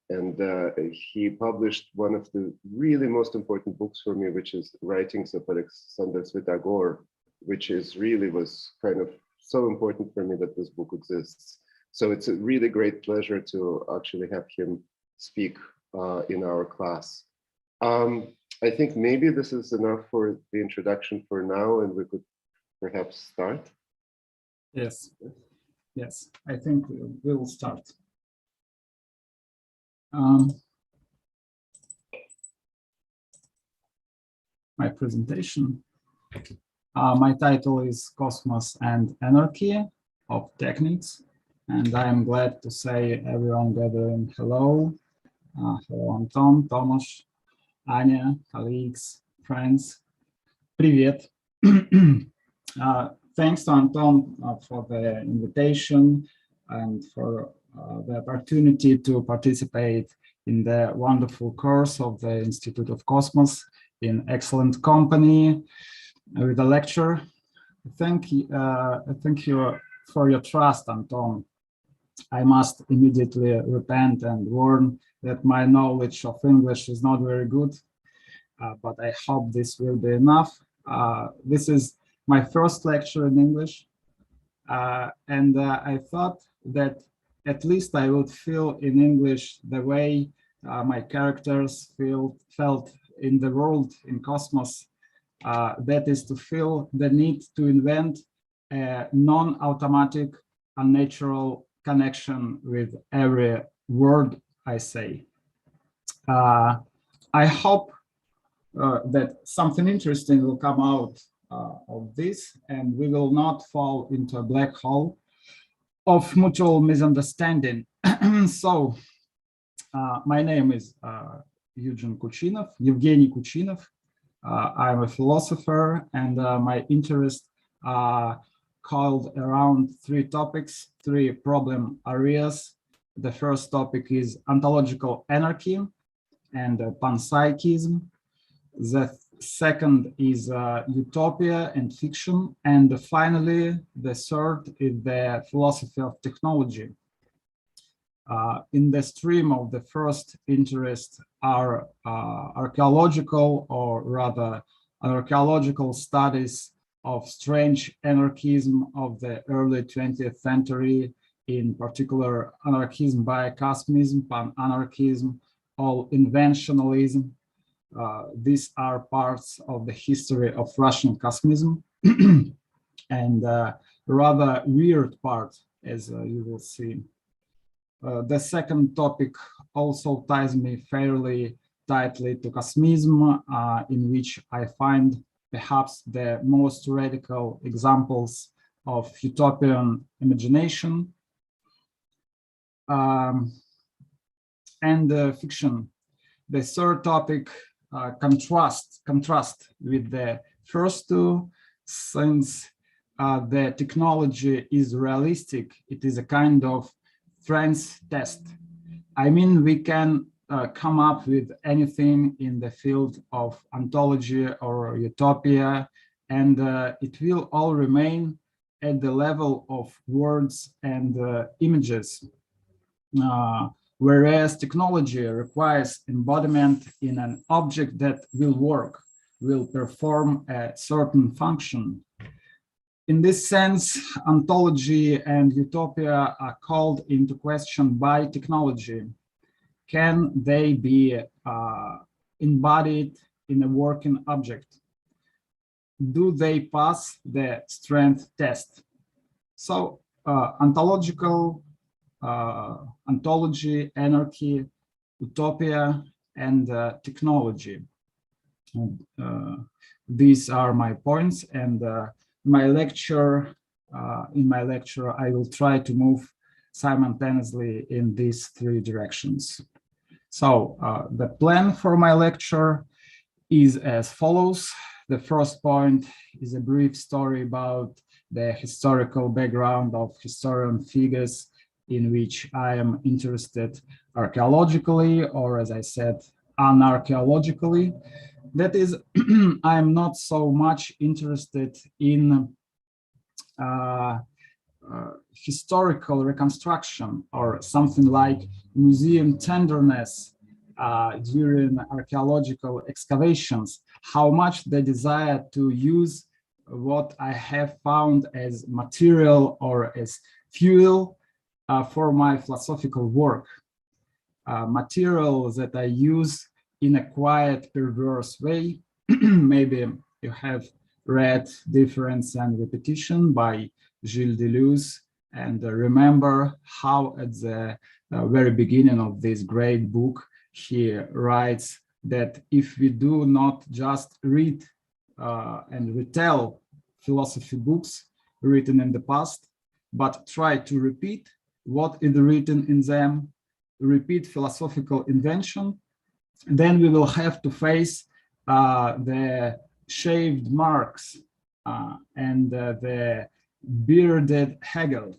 And he published one of the really most important books for me, which is Writings of Alexander Svitagor, which is really was kind of so important for me that this book exists. So it's a really great pleasure to actually have him speak in our class. I think maybe this is enough for the introduction for now, and we could perhaps start. Yes, yes, I think we will start. My presentation. My title is Cosmos and Anarchy of Techniques, and I am glad to say everyone gathering hello. Hello, Anton, Tomasz, Anya, colleagues, friends. Привет. Thanks to Anton for the invitation and for the opportunity to participate in the wonderful course of the Institute of Cosmos in excellent company with a lecture. Thank you for your trust, Anton. I must immediately repent and warn that my knowledge of English is not very good, but I hope this will be enough. This is my first lecture in English, and I thought that at least I would feel in English the way my characters felt in the world, in Cosmos. That is to feel the need to invent a non-automatic, unnatural connection with every word I say. I hope that something interesting will come out of this, and we will not fall into a black hole of mutual misunderstanding. So, my name is Eugene Kuchinov, Evgeny Kuchinov. I'm a philosopher, and my interests are called around three topics, three problem areas. The first topic is ontological anarchy and panpsychism. The second is utopia and fiction. And finally, the third is the philosophy of technology. In the stream of the first interest are archaeological, or rather archaeological studies of strange anarchism of the early 20th century, in particular anarchism by cosmism, pan-anarchism, all inventionalism. These are parts of the history of Russian cosmism, and rather weird part, as you will see. The second topic also ties me fairly tightly to cosmism, in which I find perhaps the most radical examples of utopian imagination, and fiction. The third topic contrast with the first two, since the technology is realistic. It is a kind of trans test. I mean, we can come up with anything in the field of ontology or utopia, and it will all remain at the level of words and images. Whereas technology requires embodiment in an object that will work, will perform a certain function. In this sense, ontology and utopia are called into question by technology. Can they be embodied in a working object? Do they pass the strength test? So ontology, anarchy, utopia, and technology. These are my points, and in my lecture, I will try to move simultaneously in these three directions. So the plan for my lecture is as follows. The first point is a brief story about the historical background of historian figures in which I am interested archaeologically, or as I said, unarchaeologically. That is, I am not so much interested in historical reconstruction or something like museum tenderness during archaeological excavations, how much they desire to use what I have found as material or as fuel for my philosophical work. Material that I use in a quiet, perverse way. Maybe you have read Difference and Repetition by Gilles Deleuze, and remember how at the very beginning of this great book, he writes that if we do not just read and retell philosophy books written in the past, but try to repeat what is written in them, repeat philosophical invention, then we will have to face the shaved Marx and the bearded Hegel.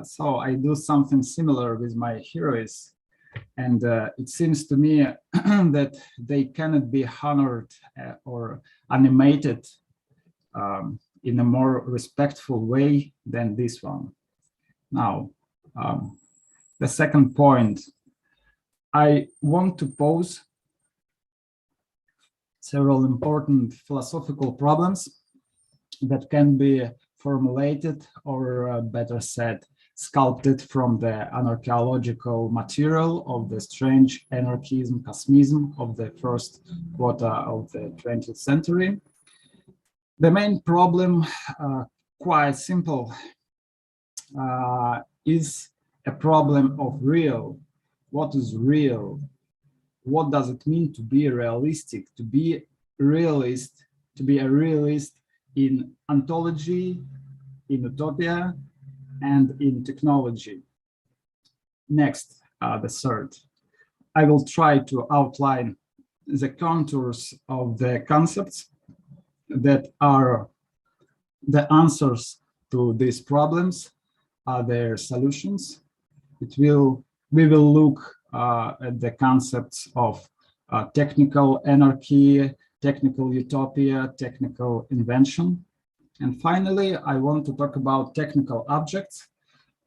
So I do something similar with my heroes, and it seems to me that they cannot be honored or animated in a more respectful way than this one. Now, the second point, I want to pose several important philosophical problems that can be formulated, or better said, sculpted from the anarchaeological material of the strange anarchism, cosmism of the first quarter of the 20th century. The main problem, quite simple, is a problem of real. What is real? What does it mean to be realistic, to be realist, to be a realist in ontology, in utopia, and in technology? Next, the third. I will try to outline the contours of the concepts that are the answers to these problems, their solutions. We will look at the concepts of technical anarchy, technical utopia, technical invention. And finally, I want to talk about technical objects,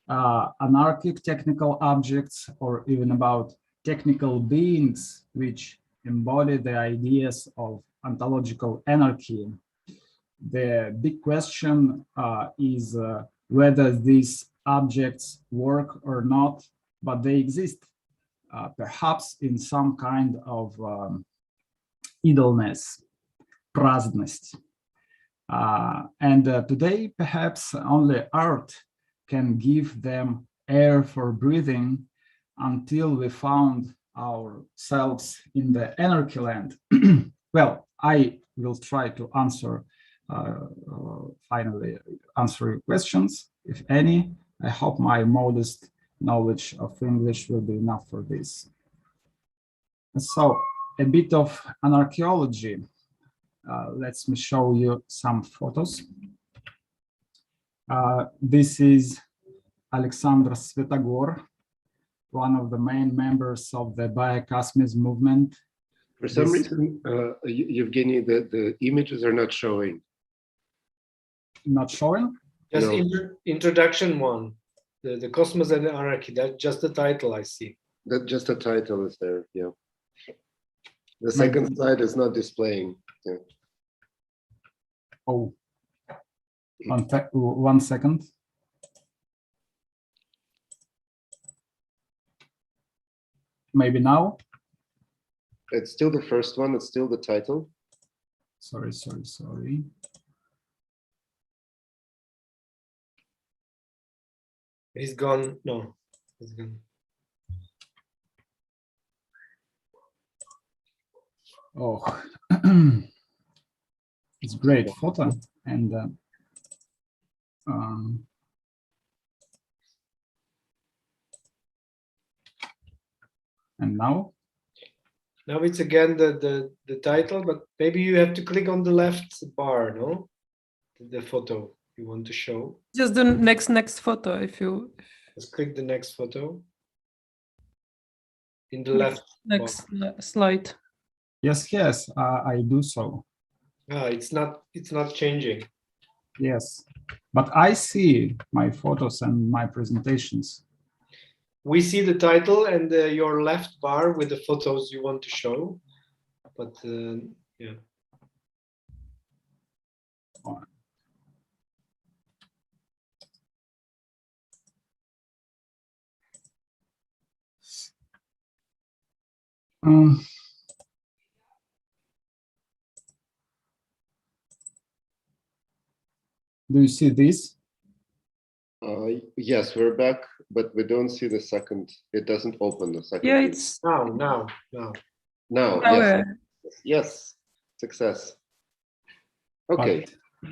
anarchic technical objects, or even about technical beings which embody the ideas of ontological anarchy. The big question is whether these objects work or not, but they exist, perhaps in some kind of idleness, праздность. And today, perhaps only art can give them air for breathing until we found ourselves in the anarchy land. Well, I will try to answer, finally answer your questions, if any. I hope my modest knowledge of English will be enough for this. So, a bit of anarchaeology. Let me show you some photos. This is Alexandria Svitagor, one of the main members of the biocosmism movement. For some reason, Evgeny, the images are not showing. Not showing? Just No. introduction one, the Cosmos and the Anarchy, that's just the title I see. That just the title is there, yeah. The second slide is not displaying. Yeah. Oh, one second. Maybe now? It's still the first one, it's still the title. Sorry. He's gone, no, he's gone. Oh, it's great photo. And now? Now it's again the title, but maybe you have to click on the left bar, no? The photo you want to show. Just the next photo, if you Just click the next photo. In the left next bar. slide. Yes, I do so. Ah, it's not changing. Yes. but I see my photos and my presentations. We see the title and your left bar with the photos you want to show, but yeah. Do you see this? Yes, we're back, but we don't see the second. It doesn't open the second. Yeah, page. it's Now. Now, Oh, yes, yeah. yes, success. Okay. But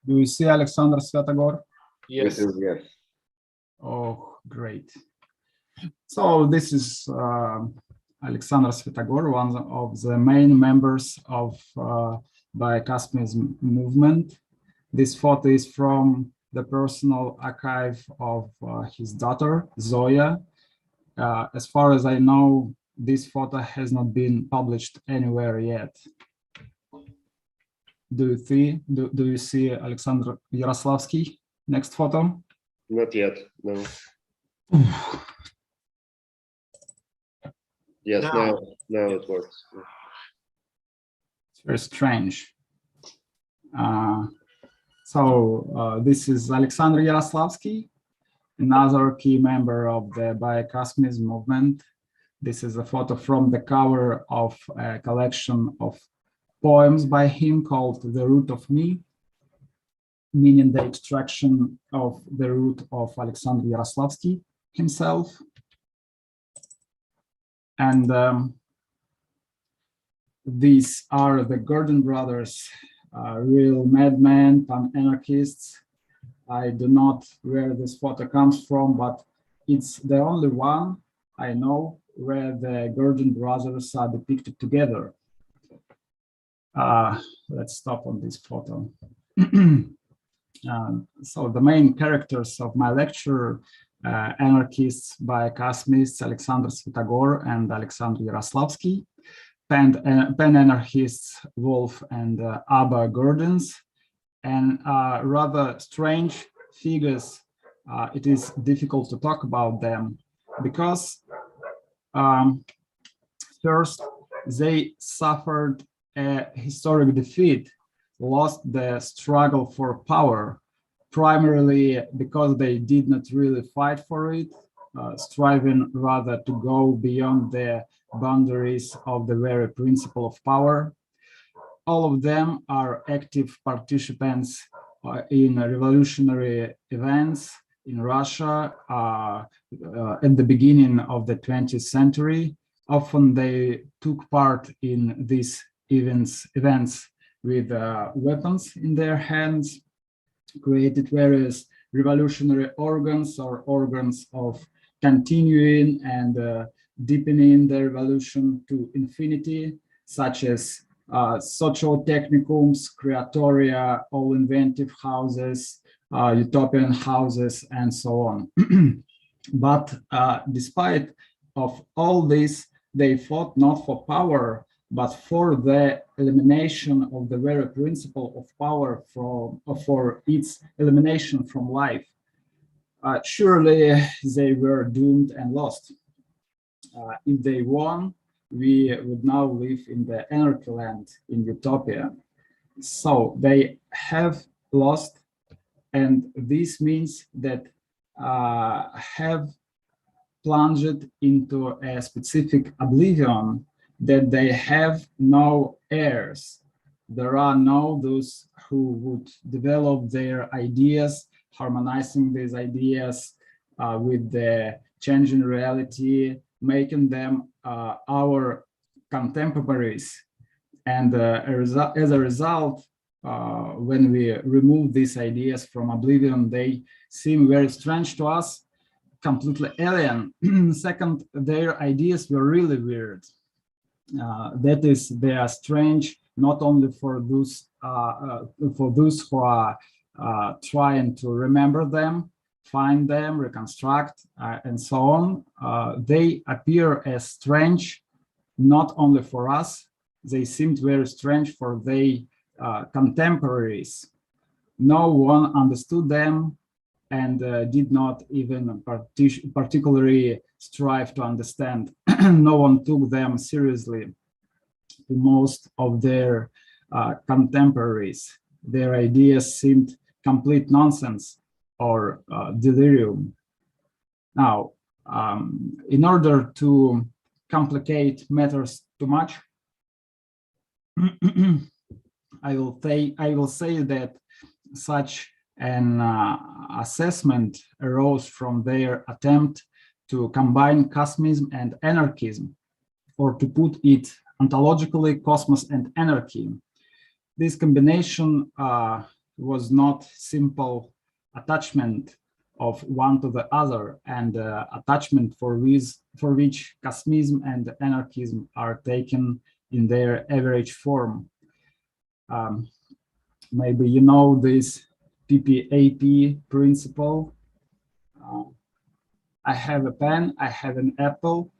do you see Alexander Svitagor? Yes. We do, yes. Oh, great. So this is Alexander Svitagor, one of the main members of biocosmism movement. This photo is from the personal archive of his daughter, Zoya. As far as I know, this photo has not been published anywhere yet. Do you see Alexander Slavsky? Next photo. Not yet, no. Yes, now it works. It's very strange. This is Alexandria Slavsky, another key member of the biocosmism movement. This is a photo from the cover of a collection of poems by him called The Root of Me, meaning the extraction of the root of Alexander Yaroslavsky himself. And these are the Gordon brothers, real madmen, pan-anarchists. I do not know where this photo comes from, but it's the only one I know where the Gordon brothers are depicted together. Let's stop on this photo. So the main characters of my lecture, anarchists, biocosmists, Alexander Svitagor and Alexandria Slavsky, pan-anarchists, Wolf and Abba Gordons, and rather strange figures. It is difficult to talk about them because first, they suffered a historic defeat, lost the struggle for power, primarily because they did not really fight for it, striving rather to go beyond the boundaries of the very principle of power. All of them are active participants in revolutionary events in Russia at the beginning of the 20th century. Often they took part in these events with weapons in their hands, created various revolutionary organs or organs of continuing and deepening the revolution to infinity, such as social technicums, creatoria, all inventive houses, utopian houses, and so on. But despite of all this, they fought not for power, but for the elimination of the very principle of power for its elimination from life. Surely they were doomed and lost. If they won, we would now live in the anarchy land, in utopia. So they have lost, and this means that have plunged into a specific oblivion, that they have no heirs. There are no those who would develop their ideas, harmonizing these ideas with the changing reality, making them our contemporaries. And as a result, when we remove these ideas from oblivion, they seem very strange to us, completely alien. Second, their ideas were really weird. That is, they are strange not only for those who are trying to remember them, find them, reconstruct, and so on. They appear as strange not only for us. They seemed very strange for they contemporaries. No one understood them and did not even particularly strive to understand. No one took them seriously. Most of their contemporaries, their ideas seemed complete nonsense or delirium. Now, in order to complicate matters too much, I will say that such an assessment arose from their attempt to combine cosmism and anarchism, or to put it ontologically, cosmos and anarchy. This combination was not simple attachment of one to the other, and attachment for which cosmism and anarchism are taken in their average form. Maybe you know this PPAP principle. I have a pen, I have an apple,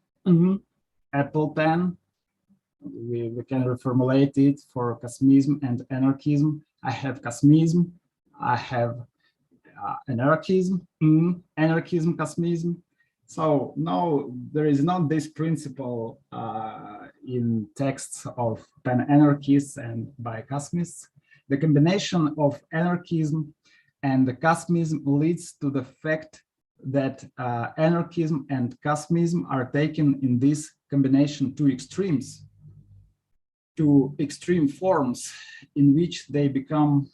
apple pen. We can reformulate it for cosmism and anarchism. I have cosmism, I have anarchism, anarchism, cosmism. So no, there is not this principle in texts of pan-anarchists and by cosmists. The combination of anarchism and the cosmism leads to the fact that anarchism and cosmism are taken in this combination to extremes, to extreme forms in which they become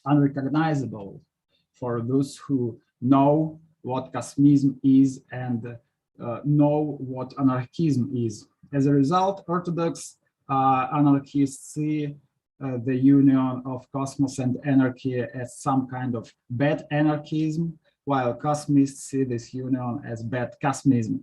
unrecognizable for those who know what cosmism is and know what anarchism is. As a result, Orthodox anarchists see the union of cosmos and anarchy as some kind of bad anarchism, while cosmists see this union as bad cosmism.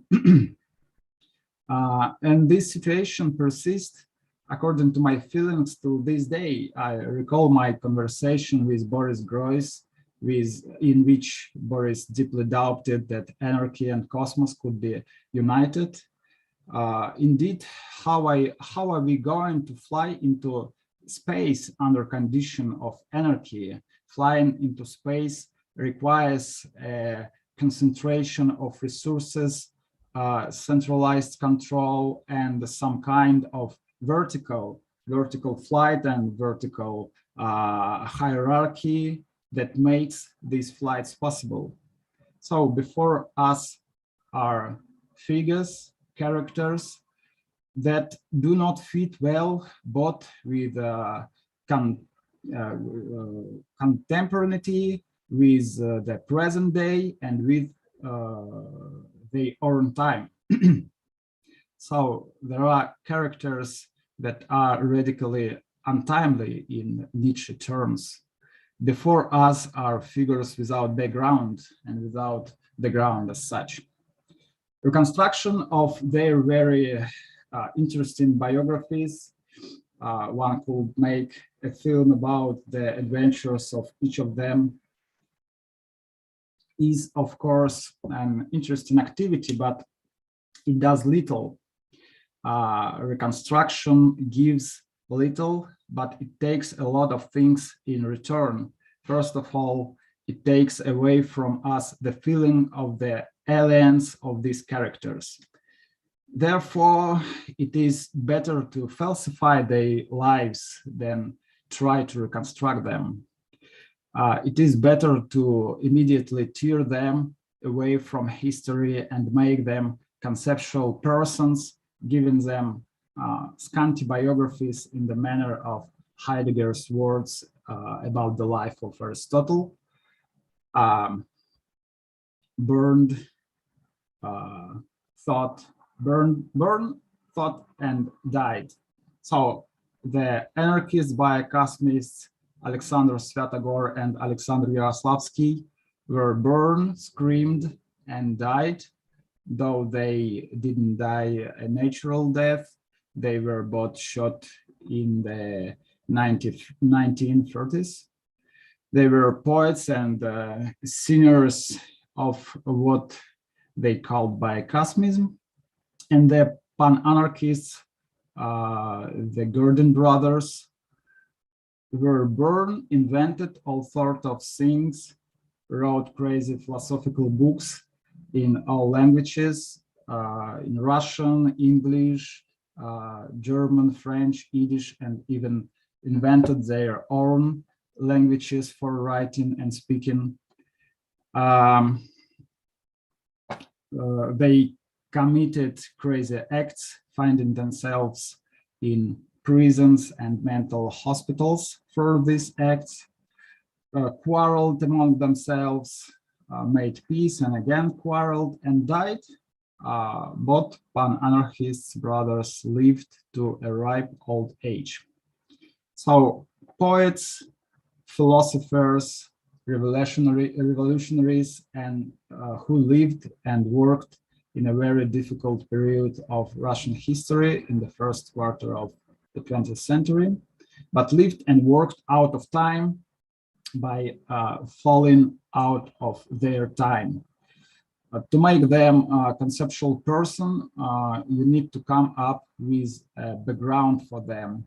And this situation persists according to my feelings to this day. I recall my conversation with Boris Groys, in which Boris deeply doubted that anarchy and cosmos could be united. Indeed, how are we going to fly into space under condition of anarchy? Flying into space requires a concentration of resources, centralized control, and some kind of vertical flight and vertical hierarchy that makes these flights possible. So before us are figures, characters that do not fit well both with contemporaneity, with the present day, and with their own time. So there are characters that are radically untimely in Nietzsche terms. Before us are figures without background and without the ground as such. Reconstruction of their very interesting biographies. One could make a film about the adventures of each of them. Is, of course, an interesting activity, but it does little. Reconstruction gives little, but it takes a lot of things in return. First of all, it takes away from us the feeling of the aliens of these characters. Therefore, it is better to falsify their lives than try to reconstruct them. It is better to immediately tear them away from history and make them conceptual persons, giving them scanty biographies in the manner of Heidegger's words about the life of Aristotle. Burned, thought, and died. So the anarchists by cosmists Alexander Svitagor and Alexandria Slavsky were burned, screamed, and died. Though they didn't die a natural death, they were both shot in the 1930s. They were poets and singers of what they called biocosmism. And the pan-anarchists, the Gurdon brothers, were born, invented all sorts of things, wrote crazy philosophical books in all languages, in Russian, English, German, French, Yiddish, and even invented their own languages for writing and speaking. They committed crazy acts, finding themselves in prisons and mental hospitals for these acts, quarreled among themselves, made peace and again quarreled and died. Both pan-anarchists brothers lived to a ripe old age. So poets, philosophers, revolutionaries, and who lived and worked in a very difficult period of Russian history in the first quarter of the 20th century, but lived and worked out of time by falling out of their time. To make them a conceptual person, you need to come up with a background for them.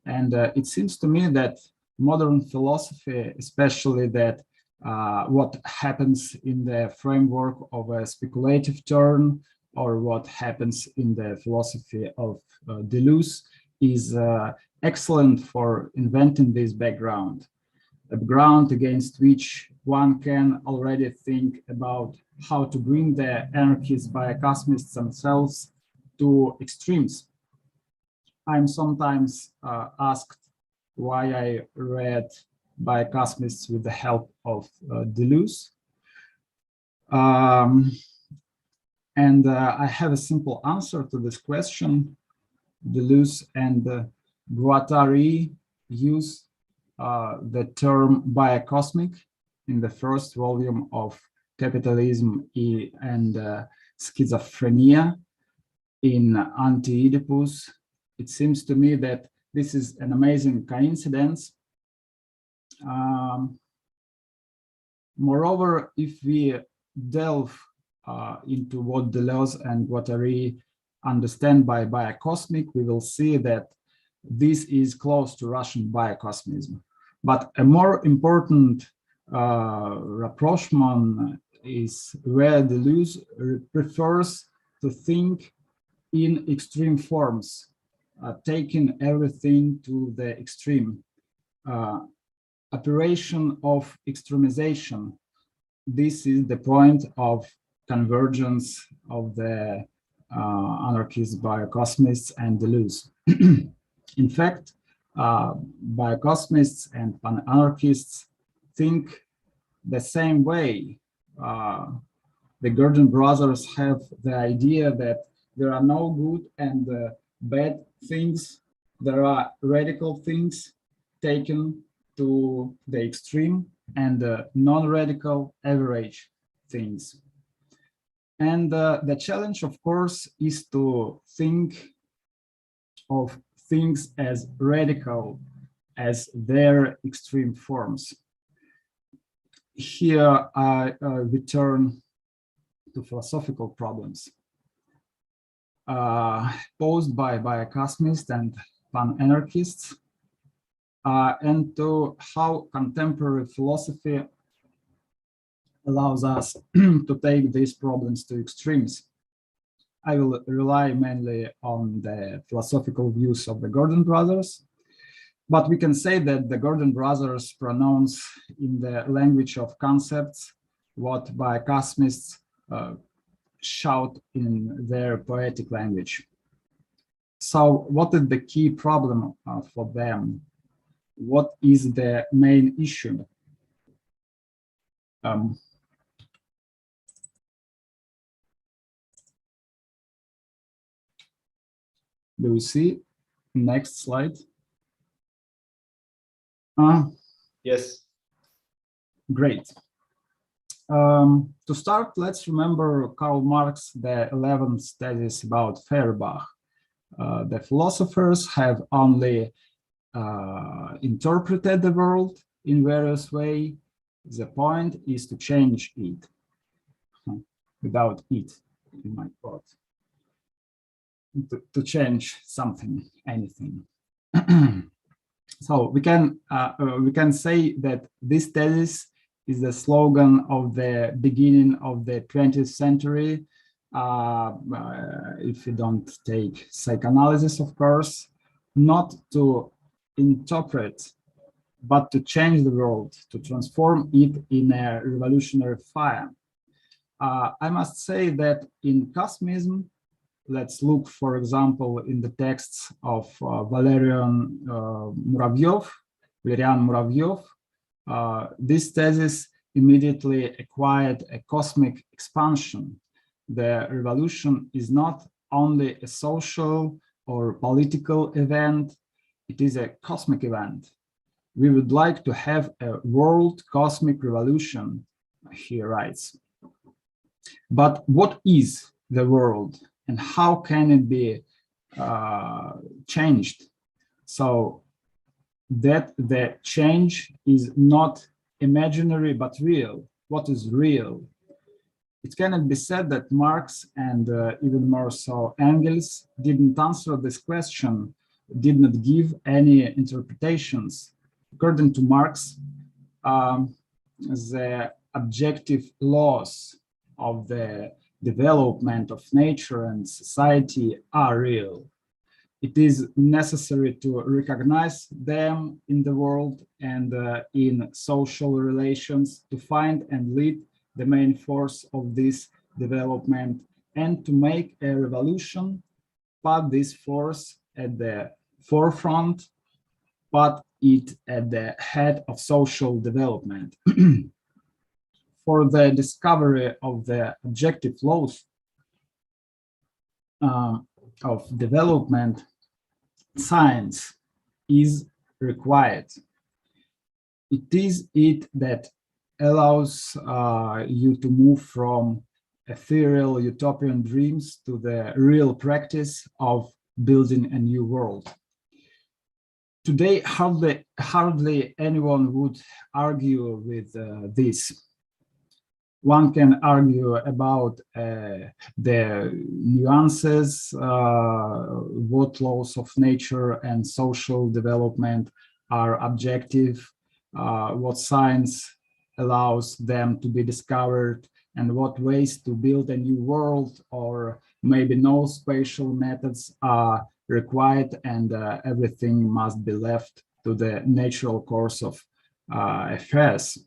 And it seems to me that modern philosophy, especially that what happens in the framework of a speculative turn, or what happens in the philosophy of Deleuze, is excellent for inventing this background, a background against which one can already think about how to bring the anarchists biocosmists themselves to extremes. I'm sometimes asked why I read biocosmists with the help of Deleuze. And I have a simple answer to this question. Deleuze and Guattari use the term biocosmic in the first volume of Capitalism and Schizophrenia in Anti-Oedipus. It seems to me that this is an amazing coincidence. Moreover, if we delve into what Deleuze and Guattari understand by biocosmic, we will see that this is close to Russian biocosmism. But a more important rapprochement is where Deleuze prefers to think in extreme forms, taking everything to the extreme. Operation of extremization. This is the point of convergence of the anarchists, biocosmists, and Deleuze. In fact, biocosmists and pan-anarchists think the same way. The Gurdjieff brothers have the idea that there are no good and bad things. There are radical things taken to the extreme and non-radical average things. And the challenge, of course, is to think of things as radical as their extreme forms. Here I return to philosophical problems posed by biocosmists and pan-anarchists, and to how contemporary philosophy allows us to take these problems to extremes. I will rely mainly on the philosophical views of the Gurdjieff brothers, but we can say that the Gurdjieff brothers pronounce in the language of concepts what biocosmists shout in their poetic language. So what is the key problem for them? What is the main issue? Do we see? Next slide. Yes. Great. To start, let's remember Karl Marx, the 11th thesis about Feuerbach. The philosophers have only interpreted the world in various ways. The point is to change it. Without it, in my quote. To change something, anything. So we can say that this thesis is the slogan of the beginning of the 20th century. If you don't take psychoanalysis, of course, not to interpret, but to change the world, to transform it in a revolutionary fire. I must say that in Cosmism, let's look, for example, in the texts of Valerian Muravyev. This thesis immediately acquired a cosmic expansion. The revolution is not only a social or political event, it is a cosmic event. We would like to have a world cosmic revolution, he writes. But what is the world and how can it be changed so that the change is not imaginary but real? What is real? It cannot be said that Marx and even more so Engels didn't answer this question, did not give any interpretations. According to Marx, the objective laws of the development of nature and society are real. It is necessary to recognize them in the world and in social relations to find and lead the main force of this development and to make a revolution, put this force at the forefront, put it at the head of social development. For the discovery of the objective laws of development, science is required. It is it that allows you to move from ethereal utopian dreams to the real practice of building a new world. Today, hardly anyone would argue with this. One can argue about the nuances, what laws of nature and social development are objective, what science allows them to be discovered, and what ways to build a new world, or maybe no spatial methods are required and everything must be left to the natural course of affairs.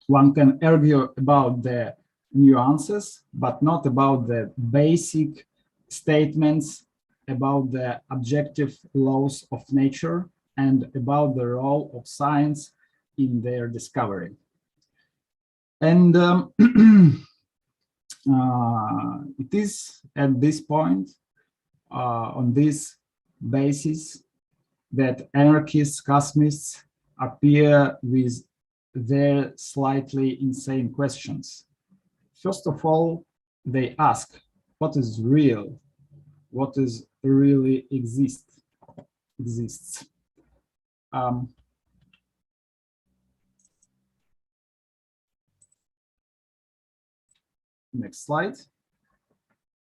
One can argue about the nuances, but not about the basic statements about the objective laws of nature and about the role of science in their discovery. And it is at this point, on this basis, that anarchists, cosmists appear with their slightly insane questions. First of all, they ask, what is real? What is really exists? Next slide.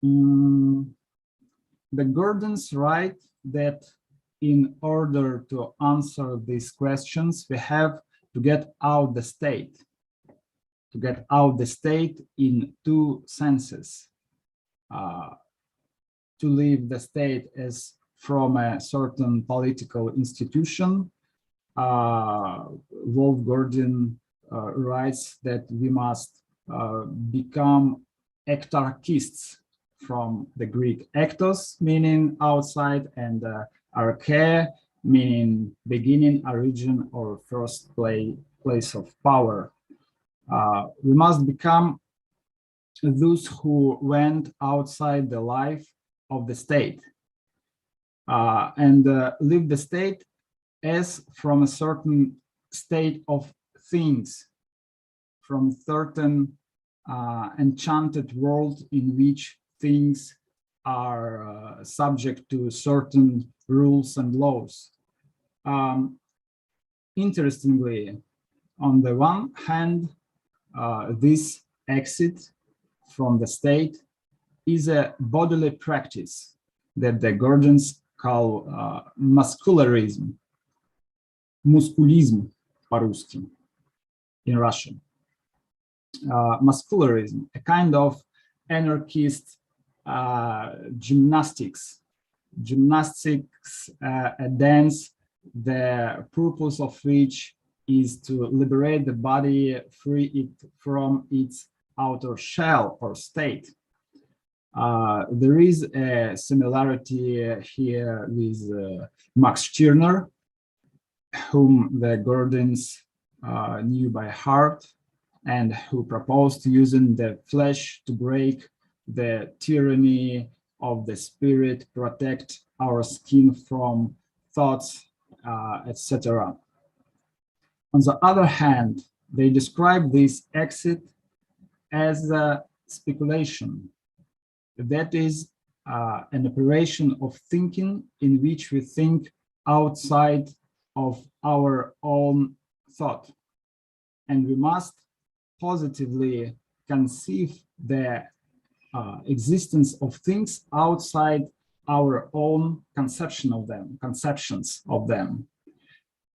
The Gordons write that in order to answer these questions, we have to get out the state. To get out the state in two senses. To leave the state as from a certain political institution. Wolf Gordon writes that we must become ectarchists, from the Greek ektos, meaning outside, and arche, meaning beginning, origin, or first place of power. We must become those who went outside the life of the state and live the state as from a certain state of things, from certain enchanted world in which things are subject to certain rules and laws. Interestingly, on the one hand, this exit from the state is a bodily practice that the Gordons call muscularism. musculism по-русски in Russian. Muscularism, a kind of anarchist gymnastics, a dance, the purpose of which is to liberate the body, free it from its outer shell or state. There is a similarity here with Max Stirner, whom the Gordons knew by heart, and who proposed using the flesh to break the tyranny of the spirit, protect our skin from thoughts, etc. On the other hand, they describe this exit as a speculation. That is an operation of thinking in which we think outside of our own thought. And we must positively conceive the existence of things outside our own conceptions of them.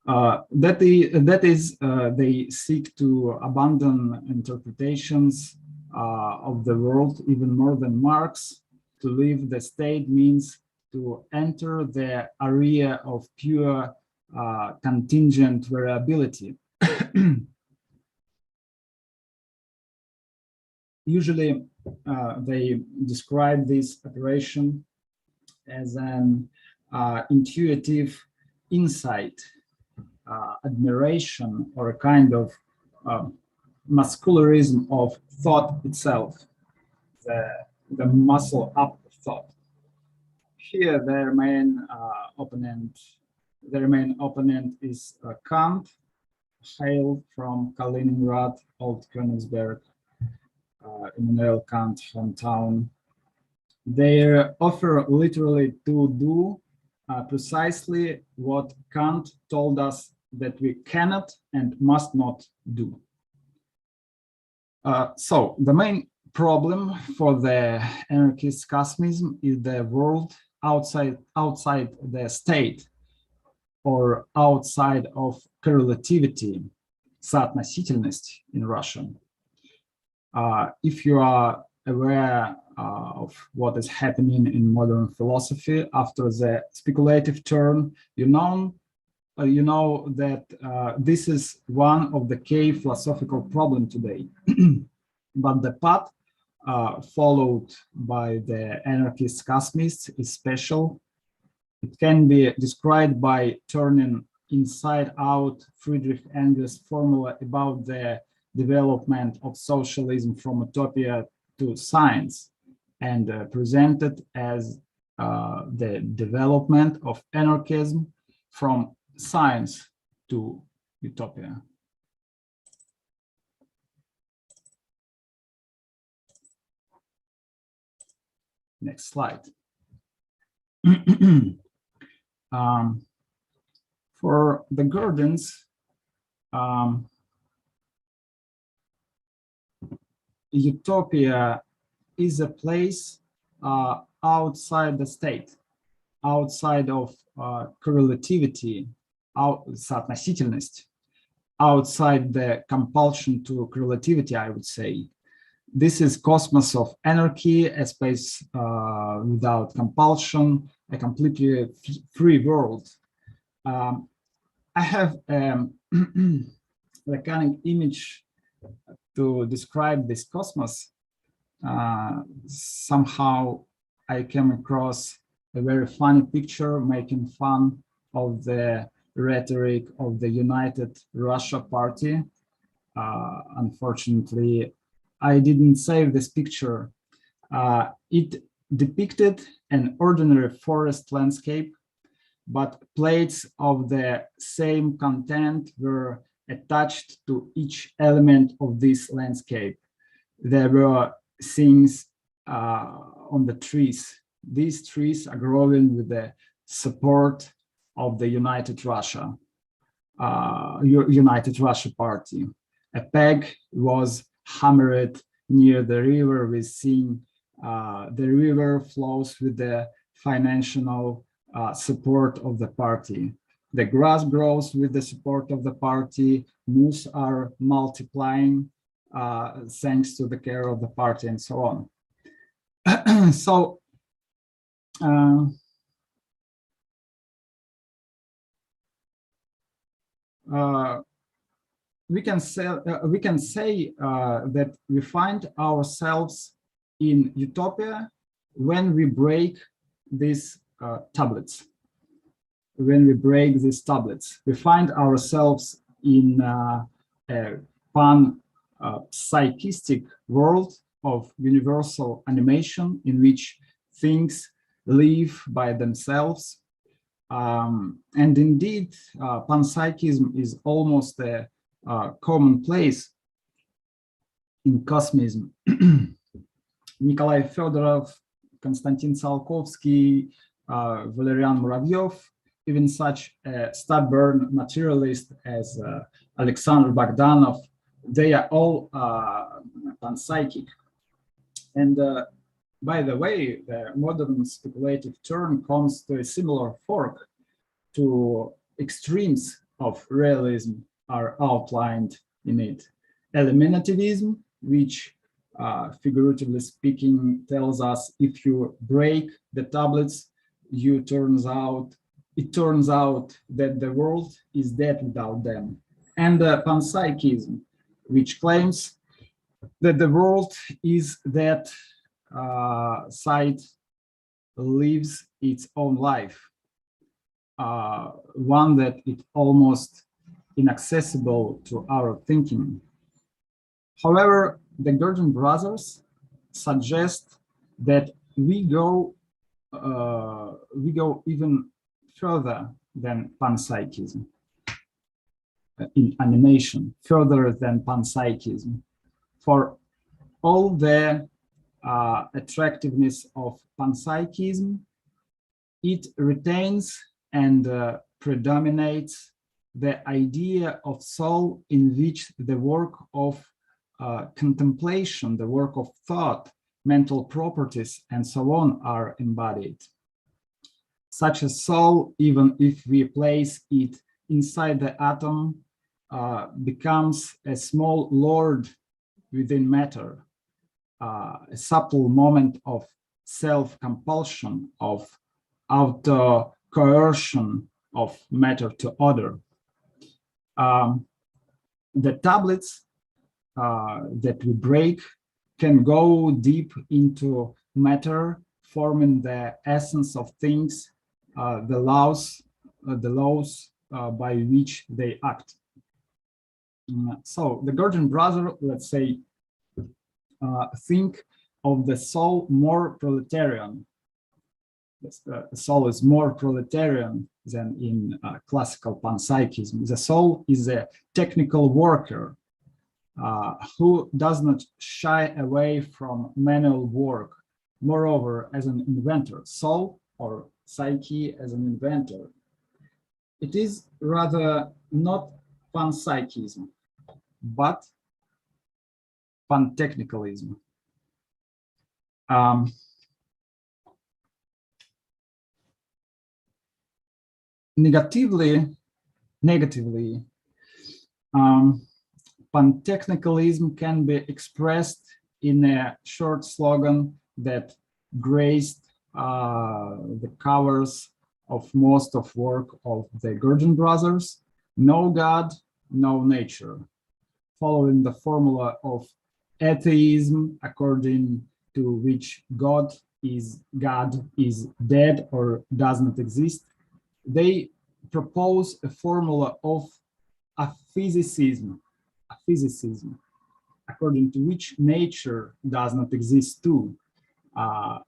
That is, they seek to abandon interpretations of the world even more than Marx. To leave the state means to enter the area of pure contingent variability. Usually, they describe this operation as an intuitive insight, admiration, or a kind of muscularism of thought itself, the muscle up thought. Here, their main opponent is Kant, hailed from Kaliningrad, Old Königsberg, Immanuel Kant hometown. They offer literally to do precisely what Kant told us that we cannot and must not do. So the main problem for the anarchist Kosmism is the world outside the state, or outside of correlativity, соотносительность in Russian. If you are aware of what is happening in modern philosophy after the speculative turn, you know that this is one of the key philosophical problems today. But the path followed by the anarchist Kosmists is special. It can be described by turning inside out Friedrich Engels' formula about the development of socialism from utopia to science, and presented as the development of anarchism from science to utopia. Next slide. For the Gordons, utopia is a place outside the state, outside of correlativity, соотносительность, outside the compulsion to correlativity, I would say. This is cosmos of anarchy, a space without compulsion, a completely free world. I have a kind of image to describe this cosmos. Somehow I came across a very funny picture making fun of the rhetoric of the United Russia Party. Unfortunately, I didn't save this picture. It depicted an ordinary forest landscape, but plates of the same content were attached to each element of this landscape. There were things on the trees. These trees are growing with the support of the United Russia Party. A peg was hammered near the river. We see the river flows with the financial support of the party. The grass grows with the support of the party. Moose are multiplying thanks to the care of the party, and so on. So we can say that we find ourselves in utopia when we break these tablets. When we break these tablets, we find ourselves in a pan-psychistic world of universal animation in which things live by themselves. And indeed, panpsychism is almost a commonplace in cosmism. Nikolai Fedorov, Konstantin Tsiolkovsky, Valerian Muravyev, even such a stubborn materialist as Alexander Bogdanov, they are all panpsychic. And by the way, the modern speculative turn comes to a similar fork. To extremes of realism are outlined in it. Eliminativism, which figuratively speaking tells us if you break the tablets, it turns out that the world is dead without them. And panpsychism, which claims that the world is that side lives its own life, one that is almost inaccessible to our thinking. However, the Gurdjieff brothers suggest that we go even further than panpsychism in animation, further than panpsychism. For all the attractiveness of panpsychism, it retains and predominates the idea of soul in which the work of contemplation, the work of thought, mental properties, and so on are embodied. Such a soul, even if we place it inside the atom, becomes a small lord within matter, a subtle moment of self-compulsion, of auto-coercion of matter to order. The tablets that we break can go deep into matter, forming the essence of things, the laws by which they act. So the Gurdjieff brother, let's say, think of the soul more proletarian. The soul is more proletarian than in classical panpsychism. The soul is a technical worker who does not shy away from manual work. Moreover, as an inventor, soul or psyche as an inventor, it is rather not panpsychism, but pantechnicalism. Negatively, pantechnicalism can be expressed in a short slogan that graced the covers of most of work of the Gurdjieff brothers: no God, no nature, following the formula of atheism, according to which God is dead or does not exist. They propose a formula of aphysicism, according to which nature does not exist too.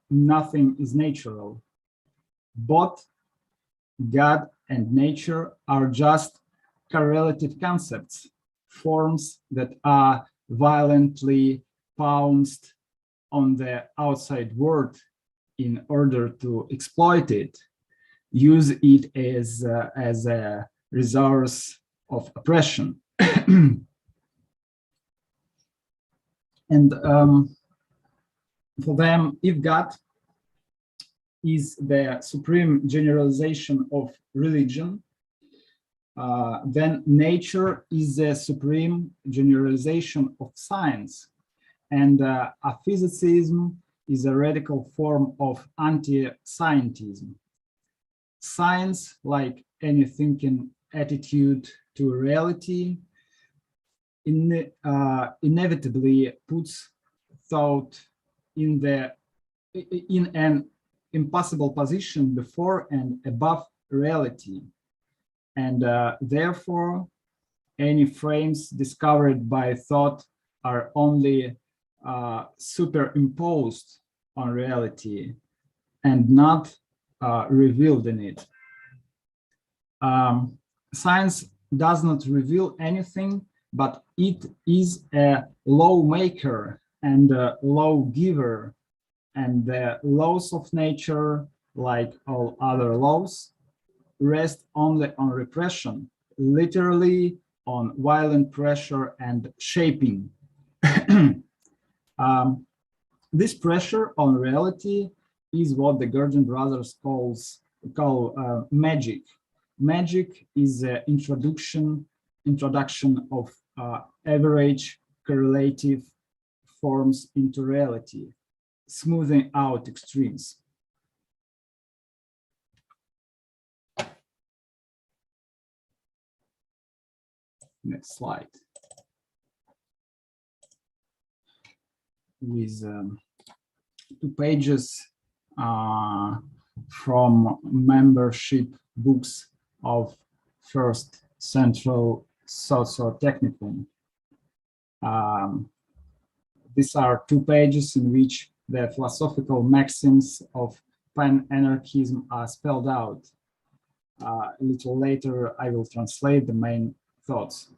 Nothing is natural. Both God and nature are just correlative concepts, forms that are violently pounced on the outside world in order to exploit it, use it as a resource of oppression. And for them, if God is the supreme generalization of religion, then nature is the supreme generalization of science, and aphysicism is a radical form of anti-scientism. Science, like any thinking attitude to reality, inevitably puts thought in an impossible position before and above reality, and therefore any frames discovered by thought are only superimposed on reality and not revealed in it. Science does not reveal anything, but it is a lawmaker and a lawgiver, and the laws of nature, like all other laws, rest only on repression, literally on violent pressure and shaping. This pressure on reality is what the Gurdjieff brothers call magic. Magic is the introduction of average correlative forms into reality, smoothing out extremes. Next slide. With 2 pages from membership books of First Central Socio-Technicum. These are 2 pages in which the philosophical maxims of pan-anarchism are spelled out. A little later, I will translate the main thoughts.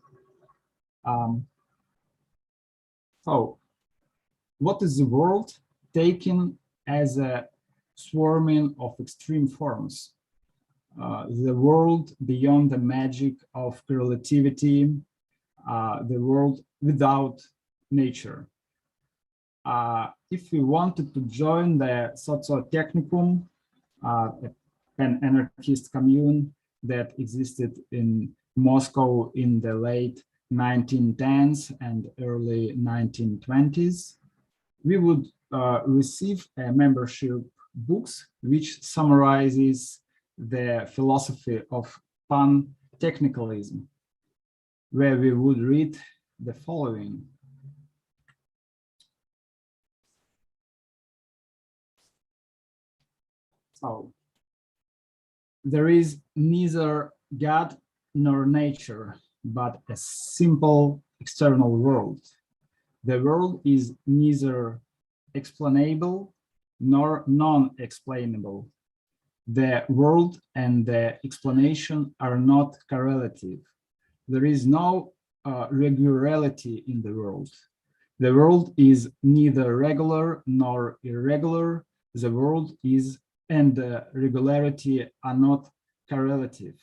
So, what is the world taken as a swarming of extreme forms? The world beyond the magic of correlativity, the world without nature. If we wanted to join the Socio-Technicum, an anarchist commune that existed in Moscow in the late 1910s and early 1920s, we would receive a membership books which summarizes the philosophy of pan-technicalism, where we would read the following. So, there is neither God nor nature, but a simple external world. The world is neither explainable nor non-explainable. The world and the explanation are not correlative. There is no regularity in the world. The world is neither regular nor irregular. The world is and regularity are not correlative.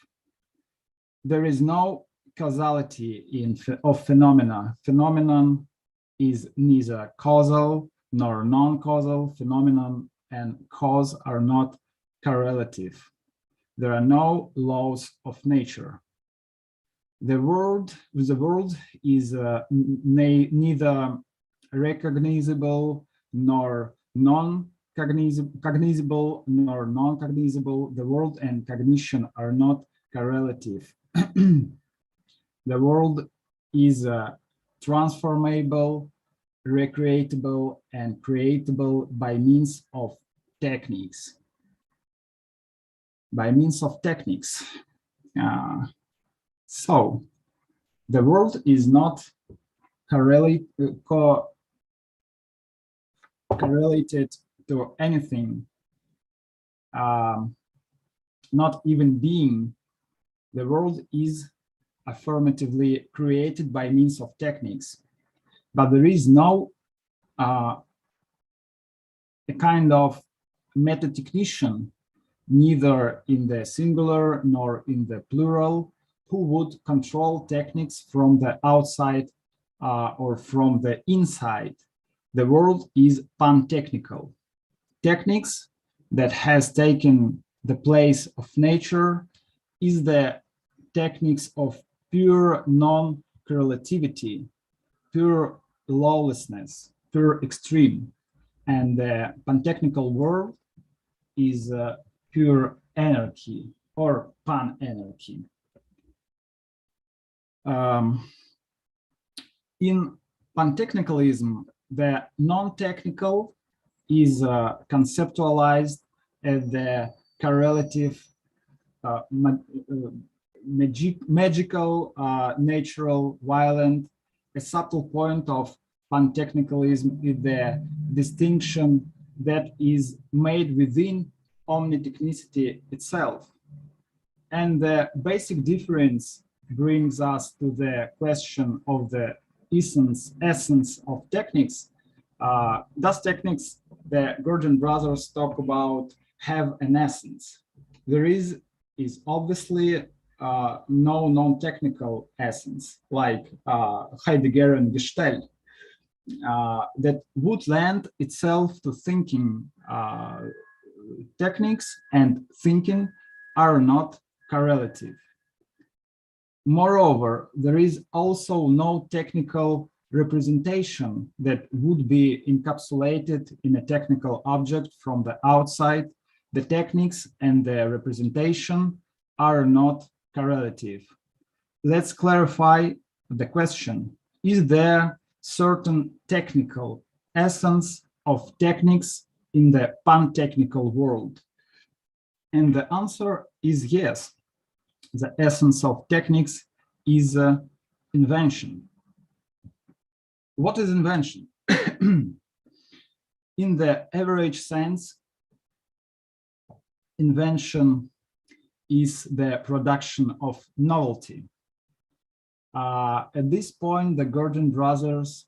There is no causality of phenomena. Phenomenon is neither causal nor non-causal. Phenomenon and cause are not correlative. There are no laws of nature. The world is neither recognizable nor cognizable nor non-cognizable. The world and cognition are not correlative. The world is transformable, recreatable, and creatable by means of techniques. So, the world is not correlated to anything, not even being. The world is affirmatively created by means of techniques, but there is no a kind of meta-technician, neither in the singular nor in the plural, who would control techniques from the outside or from the inside. The world is pan-technical. Techniques that has taken the place of nature is the techniques of pure non-correlativity, pure lawlessness, pure extreme, and the pantechnical world is pure anarchy or pan-anarchy. In pantechnicalism, the non-technical is conceptualized as the correlative, magical, natural, violent. A subtle point of pantechnicalism is the distinction that is made within omnitechnicity itself. And the basic difference brings us to the question of the essence of techniques. Does techniques, the Gurdjieff brothers talk about, have an essence? There is obviously no non-technical essence, like Heideggerian Gestalt, that would lend itself to thinking. Techniques and thinking are not correlative. Moreover, there is also no technical representation that would be encapsulated in a technical object from the outside. The techniques and the representation are not correlative. Let's clarify the question. Is there certain technical essence of techniques in the pan-technical world? And the answer is yes. The essence of techniques is invention. What is invention? In the average sense, invention is the production of novelty. At this point, the Gurdjieff brothers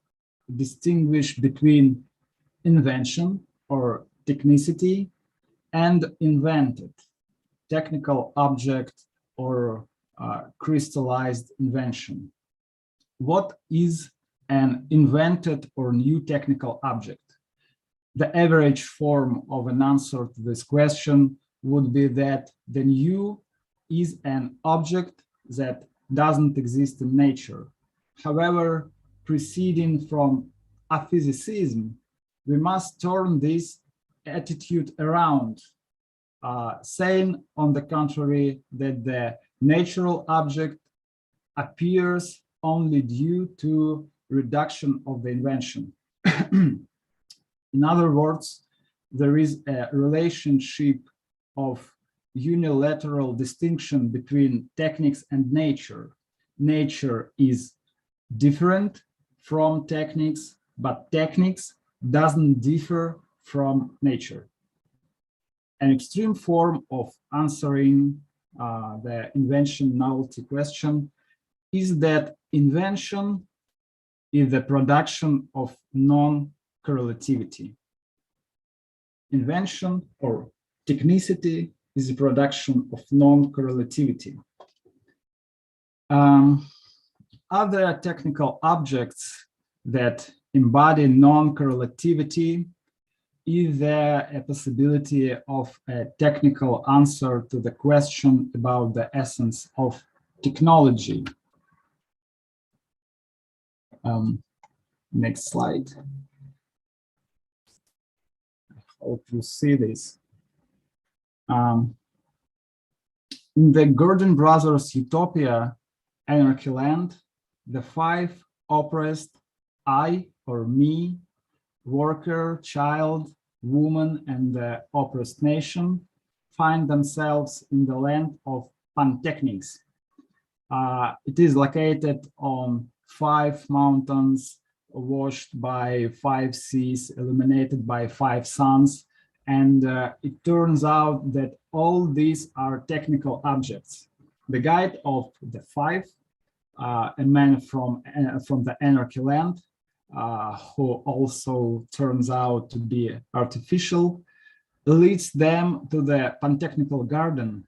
distinguish between invention or technicity and invented, technical object or crystallized invention. What is an invented or new technical object? The average form of an answer to this question would be that the new is an object that doesn't exist in nature. However, proceeding from aphysicism, we must turn this attitude around, saying, on the contrary, that the natural object appears only due to reduction of the invention. In other words, there is a relationship of unilateral distinction between techniques and nature. Nature is different from techniques, but techniques doesn't differ from nature. An extreme form of answering the invention novelty question is that invention is the production of non-correlativity. Invention or technicity is the production of non-correlativity. Other technical objects that embody non-correlativity is there a possibility of a technical answer to the question about the essence of technology? Next slide. I hope you see this. In the Gurdjieff brothers' utopia, Anarchy Land, the five oppressed I or me, worker, child, woman, and the oppressed nation find themselves in the land of pantechnics. It is located on 5 mountains, washed by 5 seas, illuminated by 5 suns, and it turns out that all these are technical objects. The guide of the 5, a man from the Anarchy Land, who also turns out to be artificial, leads them to the pantechnical garden,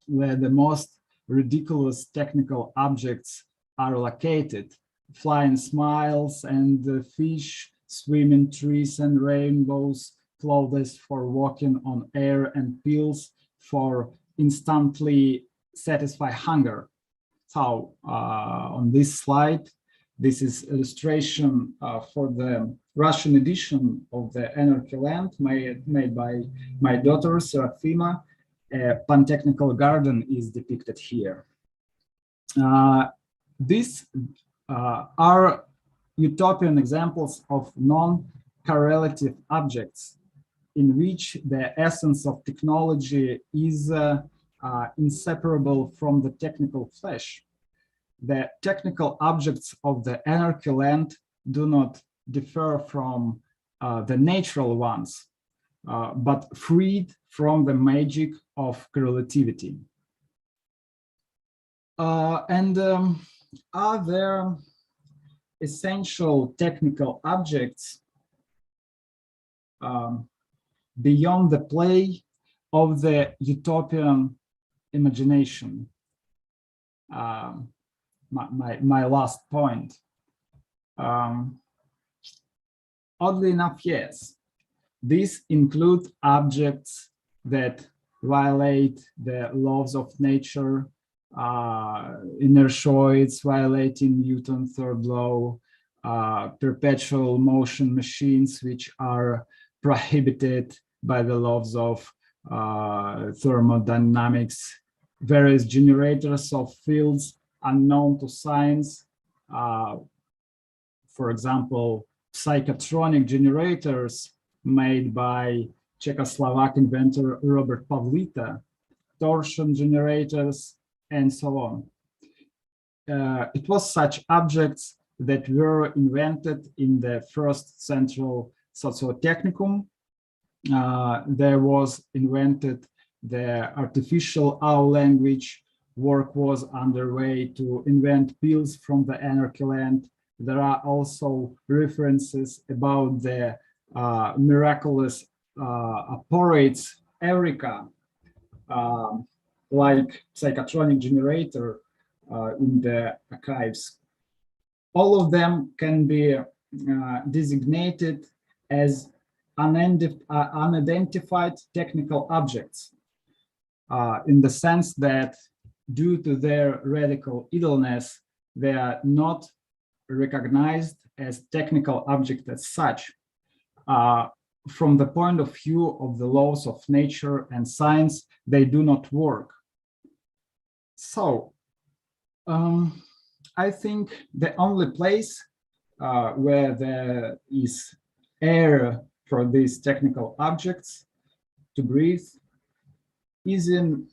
where the most ridiculous technical objects are located. Flying smiles and fish, swimming trees and rainbows, clothes for walking on air, and pills for instantly satisfy hunger. So on this slide, this is illustration for the Russian edition of the Anarchy Land made by my daughter, Serafima. A Pantechnical Garden is depicted here. These are utopian examples of non-correlative objects in which the essence of technology is inseparable from the technical flesh. The technical objects of the Anarchy Land do not differ from the natural ones, but freed from the magic of correlativity. Are there essential technical objects beyond the play of the utopian imagination? My last point. Oddly enough, yes. These include objects that violate the laws of nature, inertioids violating Newton's third law, perpetual motion machines which are prohibited by the laws of thermodynamics, various generators of fields unknown to science, for example, psychotronic generators made by Czechoslovak inventor Robert Pavlita, torsion generators, and so on. It was such objects that were invented in the first central socio-technicum. There was invented the artificial owl language. Work was underway to invent pills from the Anarchy Land. There are also references about the miraculous apparatus Eureka, like psychotronic generator in the archives. All of them can be designated as unidentified technical objects in the sense that due to their radical idleness, they are not recognized as technical objects as such. From the point of view of the laws of nature and science, they do not work. So I think the only place where there is air for these technical objects to breathe is in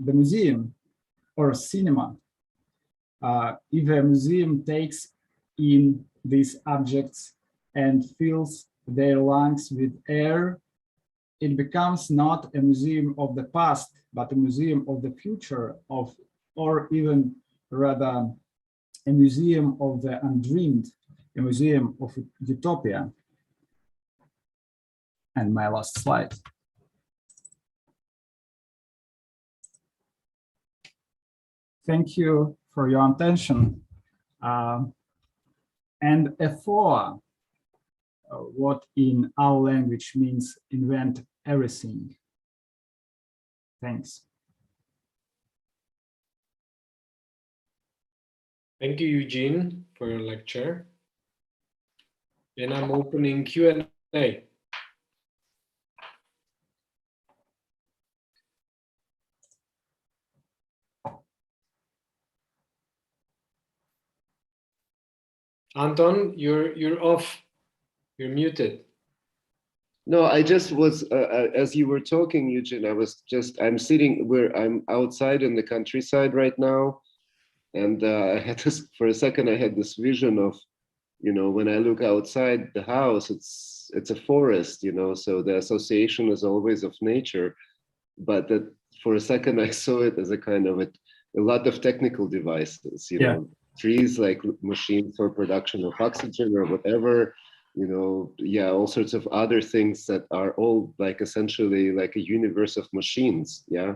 the museum or cinema. If a museum takes in these objects and fills their lungs with air, it becomes not a museum of the past, but a museum of the future, or even rather a museum of the undreamed, a museum of utopia. And my last slide. Thank you for your attention. And F4, what in our language means invent everything. Thanks. Thank you, Eugene, for your lecture. And I'm opening Q&A. Anton, you're off. You're muted. No, I just was, as you were talking, Eugene, I'm sitting I'm outside in the countryside right now. And I had this, for a second, I had this vision of, when I look outside the house, it's a forest, so the association is always of nature. But that for a second, I saw it as a kind of a lot of technical devices, trees like machines for production of oxygen or whatever, all sorts of other things that are all like essentially like a universe of machines. Yeah.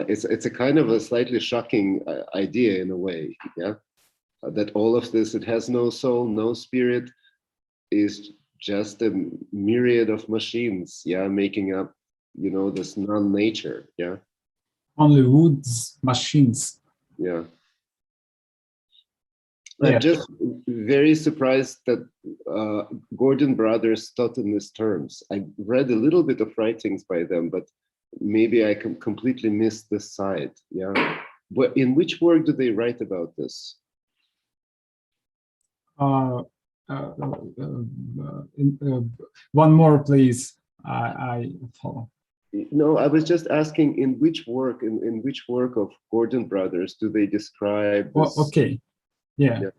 It's a kind of a slightly shocking idea in a way, that all of this, it has no soul, no spirit, is just a myriad of machines, making up, this non-nature, Only woods, machines. Yeah. Yeah. I'm just very surprised that Gordon brothers thought in these terms. I read a little bit of writings by them, but maybe I completely missed this side. Yeah. In which work do they write about this? One more, please. I follow. No, I was just asking in which work, in which work of Gordon brothers do they describe this? Oh, okay. Yeah.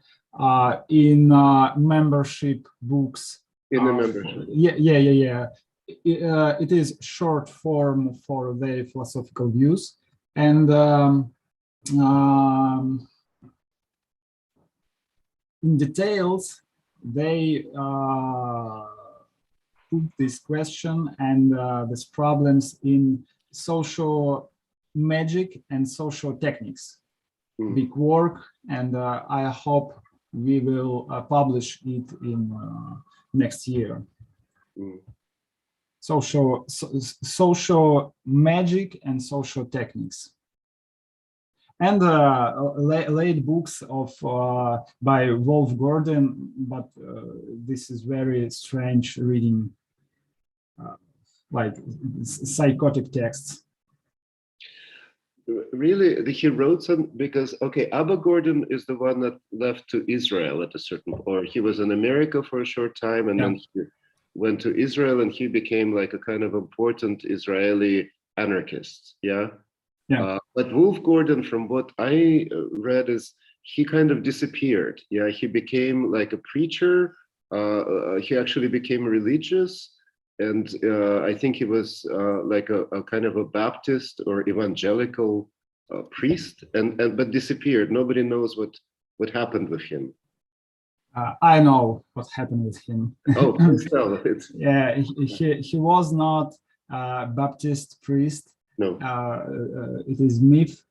In membership books. In the membership. Yeah. It is short form for their philosophical views, and in details they put this question and these problems in social magic and social techniques. Big work, and I hope we will publish it in next year. Social magic and social techniques, and late books of by Wolf Gordon, but this is very strange reading, like psychotic texts. Really, he wrote some, because, okay, Abba Gordon is the one that left to Israel at a certain point, or he was in America for a short time, and then he went to Israel, and he became like a kind of important Israeli anarchist, but Wolf Gordon, from what I read, is he kind of disappeared. He became like a preacher. He actually became religious. And I think he was like a kind of a Baptist or evangelical priest, but disappeared. Nobody knows what happened with him. I know what happened with him. Oh, please tell it. Yeah, he was not a Baptist priest. No. It is myth.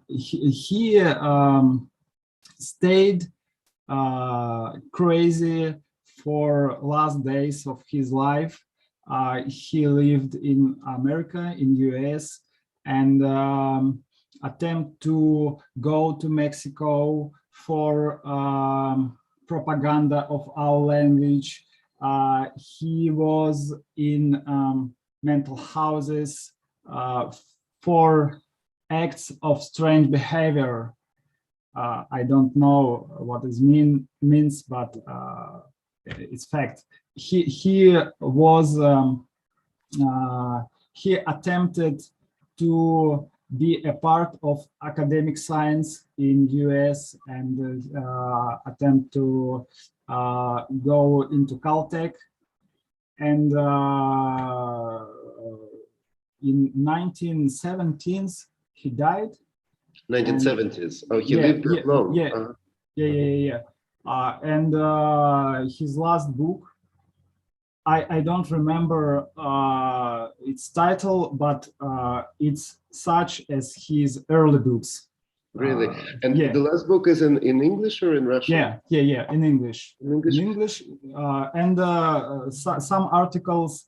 He stayed crazy for last days of his life. He lived in America, in US, and attempt to go to Mexico for propaganda of our language. He was in mental houses for acts of strange behavior. I don't know what this means, but it's fact. He was he attempted to be a part of academic science in US and attempt to go into Caltech, and in 1917s he died. 1970s. Oh, he lived that long. Yeah. And his last book, I don't remember its title, but it's such as his early books. Really? And the last book is in English or in Russian? Yeah, in English. In English, and some articles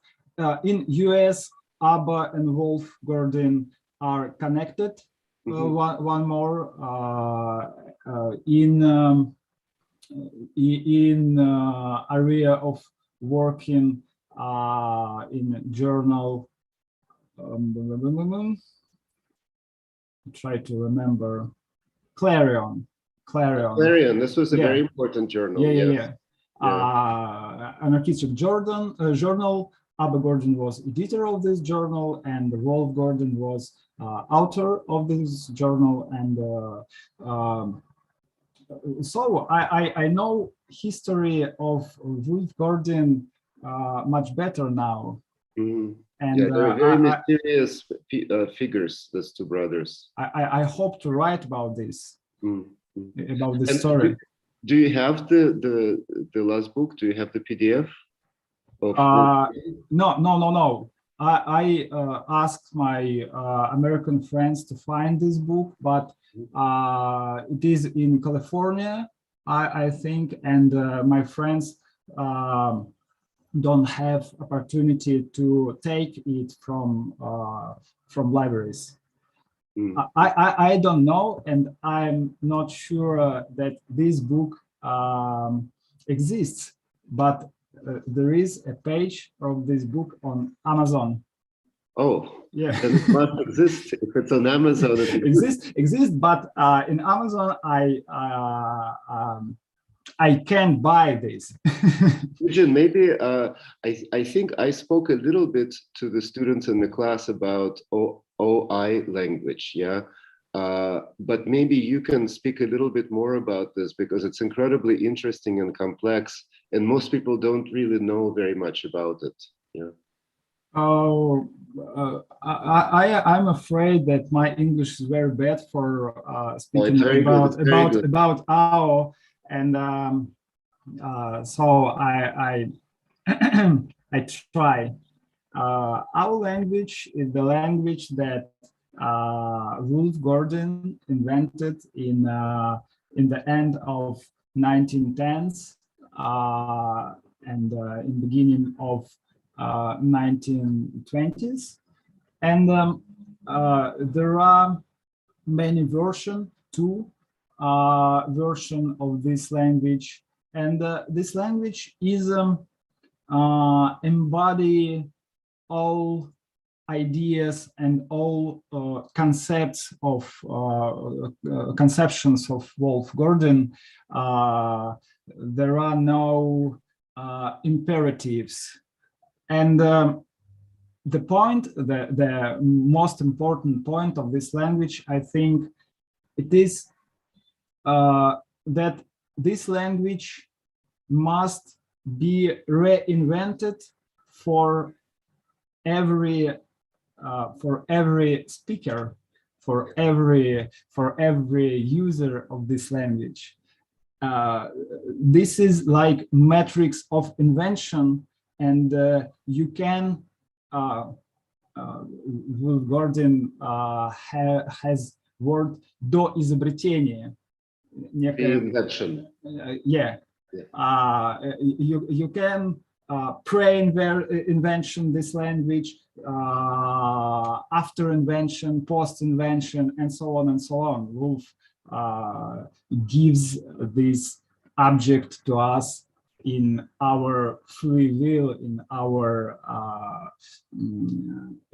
in US, Abba and Wolf Gordon are connected. One more in area of working in journal. Try to remember. Clarion. This was a very important journal. Anarchistic journal. Abba Gordon was editor of this journal, and Wolf Gordon was author of this journal. And so I know history of Wolf Gordon much better now. And they're very mysterious figures, these two brothers. I hope to write about this, about this story. Do you have the last book? Do you have the PDF? No. I asked my American friends to find this book, but it is in California, I think, and my friends don't have opportunity to take it from libraries. I don't know, and I'm not sure that this book exists, but there is a page of this book on Amazon. Oh, yeah, then it must exist. If it's on Amazon, it exists, but in Amazon I can't buy this. Eugene, maybe I think I spoke a little bit to the students in the class about OI language, yeah? But maybe you can speak a little bit more about this because it's incredibly interesting and complex, and most people don't really know very much about it, yeah? Oh, I'm afraid that my English is very bad for speaking about OW, and so I I try. Our language is the language that Wolf Gordon invented in the end of 1910s and in beginning of 1920s, and there are many versions, two version of this language, and this language is embody all ideas and all concepts of conceptions of Wolf Gordon. There are no imperatives, and the point, the most important point of this language, I think, it is that this language must be reinvented for every speaker, for every user of this language. This is like matrix of invention, and you can Wolf Gordon has word до изобретения. Invention. You can pre-invention this language, after invention, post-invention, and so on and so on. Wolf gives this object to us in our free will, in our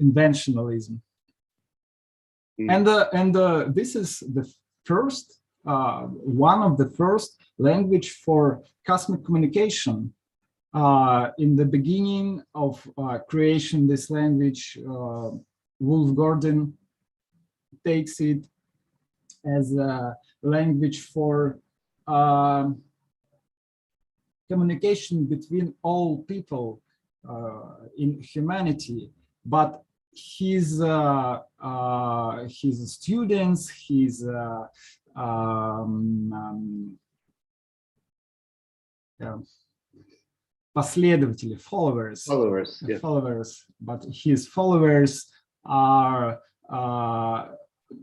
inventionalism. And this is the first, one of the first language for cosmic communication. In the beginning of creation, this language, Wolf Gordon takes it as a language for communication between all people in humanity, but his students, his последователи, followers, but his followers are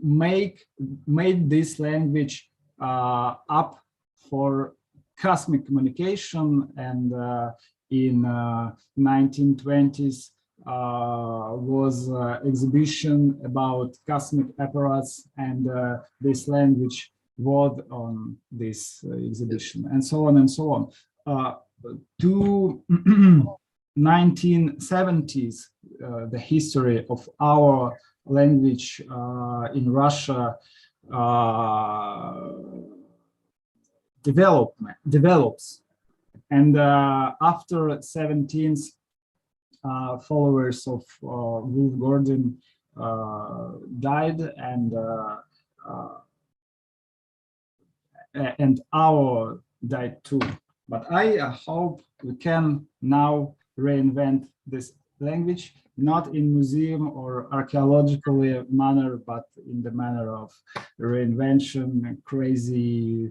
made this language up for cosmic communication, and in 1920s was exhibition about cosmic apparatus, and this language was on this exhibition, and so on and so on. To 1970s, the history of our language in Russia develops, and after 17th, followers of Wolf Gordon died, and our died too. But I hope we can now reinvent this language, not in museum or archaeological manner, but in the manner of reinvention, crazy.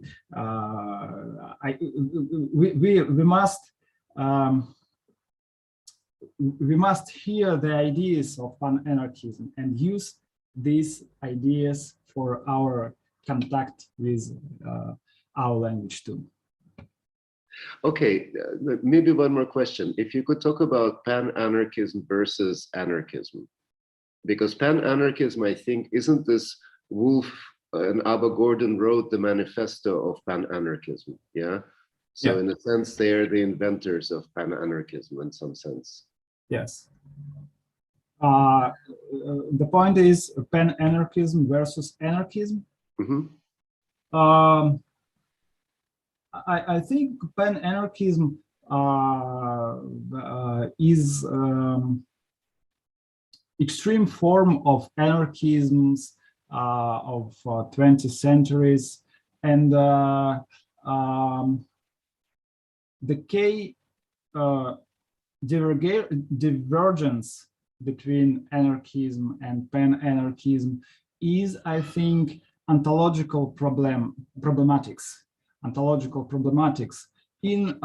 We must hear the ideas of pan-anarchism and use these ideas for our contact with our language too. Okay, maybe one more question. If you could talk about pan-anarchism versus anarchism. Because pan-anarchism, I think, isn't this Wolf and Abba Gordon wrote the manifesto of pan-anarchism, yeah? So Yeah. in a sense, they are the inventors of pan-anarchism in some sense. Yes. The point is pan-anarchism versus anarchism. Mm-hmm. I think pan-anarchism is extreme form of anarchisms of 20th centuries, and the key divergence between anarchism and pan-anarchism is, I think, ontological problematics. Ontological problematics. In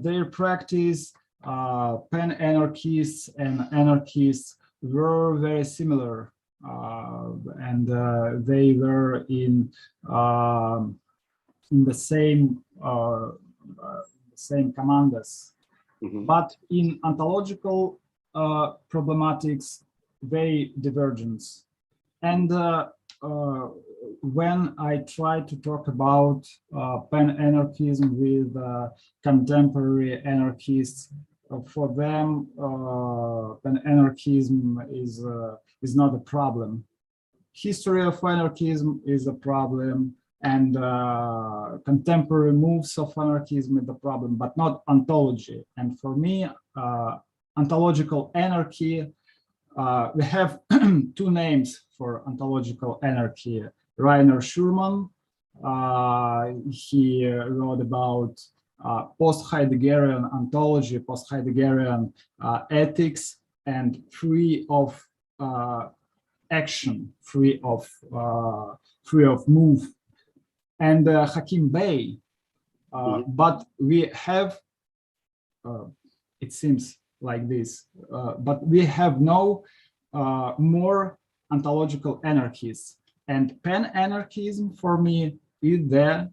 their practice, pan-anarchists and anarchists were very similar, and they were in the same commands. Mm-hmm. But in ontological problematics, they divergence. And when I try to talk about pan-anarchism with contemporary anarchists, for them, pan-anarchism is not a problem. History of anarchism is a problem, and contemporary moves of anarchism is the problem, but not ontology. And for me, ontological anarchy, we have two names for ontological anarchy. Rainer Schurman, he wrote about post-Heideggerian ontology, post-Heideggerian ethics, and free of action, free of move. And Hakim Bey, but we have, it seems like this, but we have no more ontological anarchists. And pan-anarchism for me is the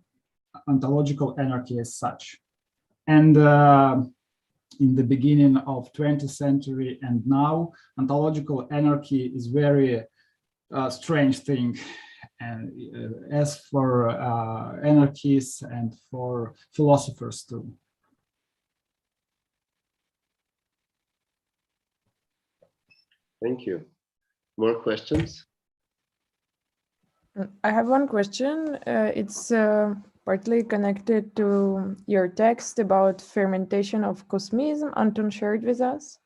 ontological anarchy as such. And in the beginning of 20th century and now, ontological anarchy is very strange thing. And as for anarchists and for philosophers too. Thank you. More questions? I have one question. It's partly connected to your text about fermentation of cosmism Anton shared with us.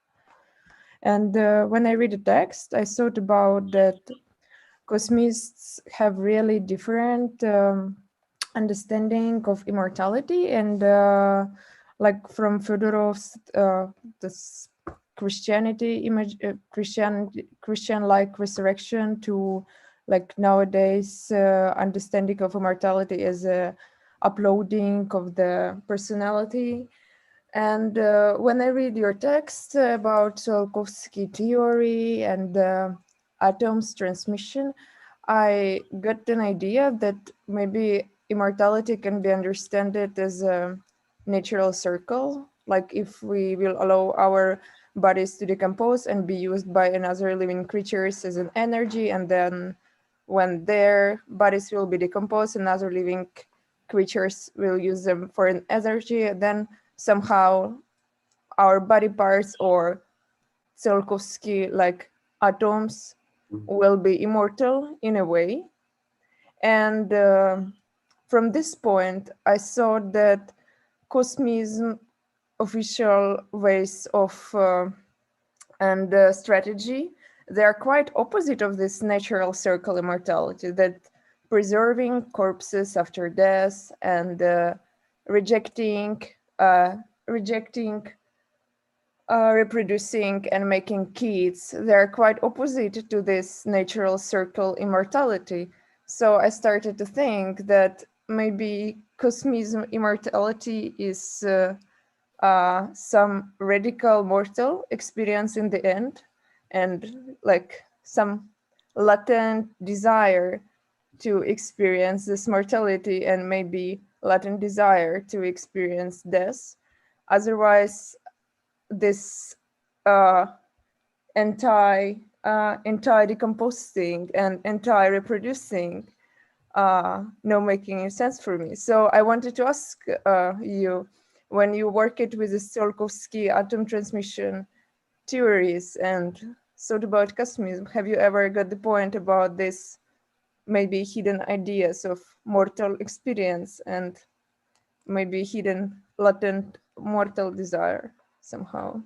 And when I read the text, I thought about that cosmists have really different understanding of immortality, and like from Fedorov's this Christianity image, Christian-like resurrection to like nowadays understanding of immortality as a uploading of the personality. And when I read your text about Tsiolkovsky theory and atoms transmission, I got an idea that maybe immortality can be understood as a natural circle. Like if we will allow our bodies to decompose and be used by another living creatures as an energy, and then when their bodies will be decomposed, another living creatures will use them for an energy, then somehow our body parts or Tsiolkovsky like atoms will be immortal in a way. And from this point, I saw that cosmism official ways of and strategy, they are quite opposite of this natural circle immortality, that preserving corpses after death and rejecting, reproducing and making kids, they're quite opposite to this natural circle immortality. So I started to think that maybe cosmism immortality is some radical mortal experience in the end, and like some latent desire to experience this mortality and maybe latent desire to experience death. Otherwise, this anti-decomposing and anti-reproducing not making any sense for me. So I wanted to ask you, when you worked with the Tsiolkovsky atom transmission theories and thought about cosmism, have you ever got the point about this maybe hidden ideas of mortal experience and maybe hidden latent mortal desire somehow?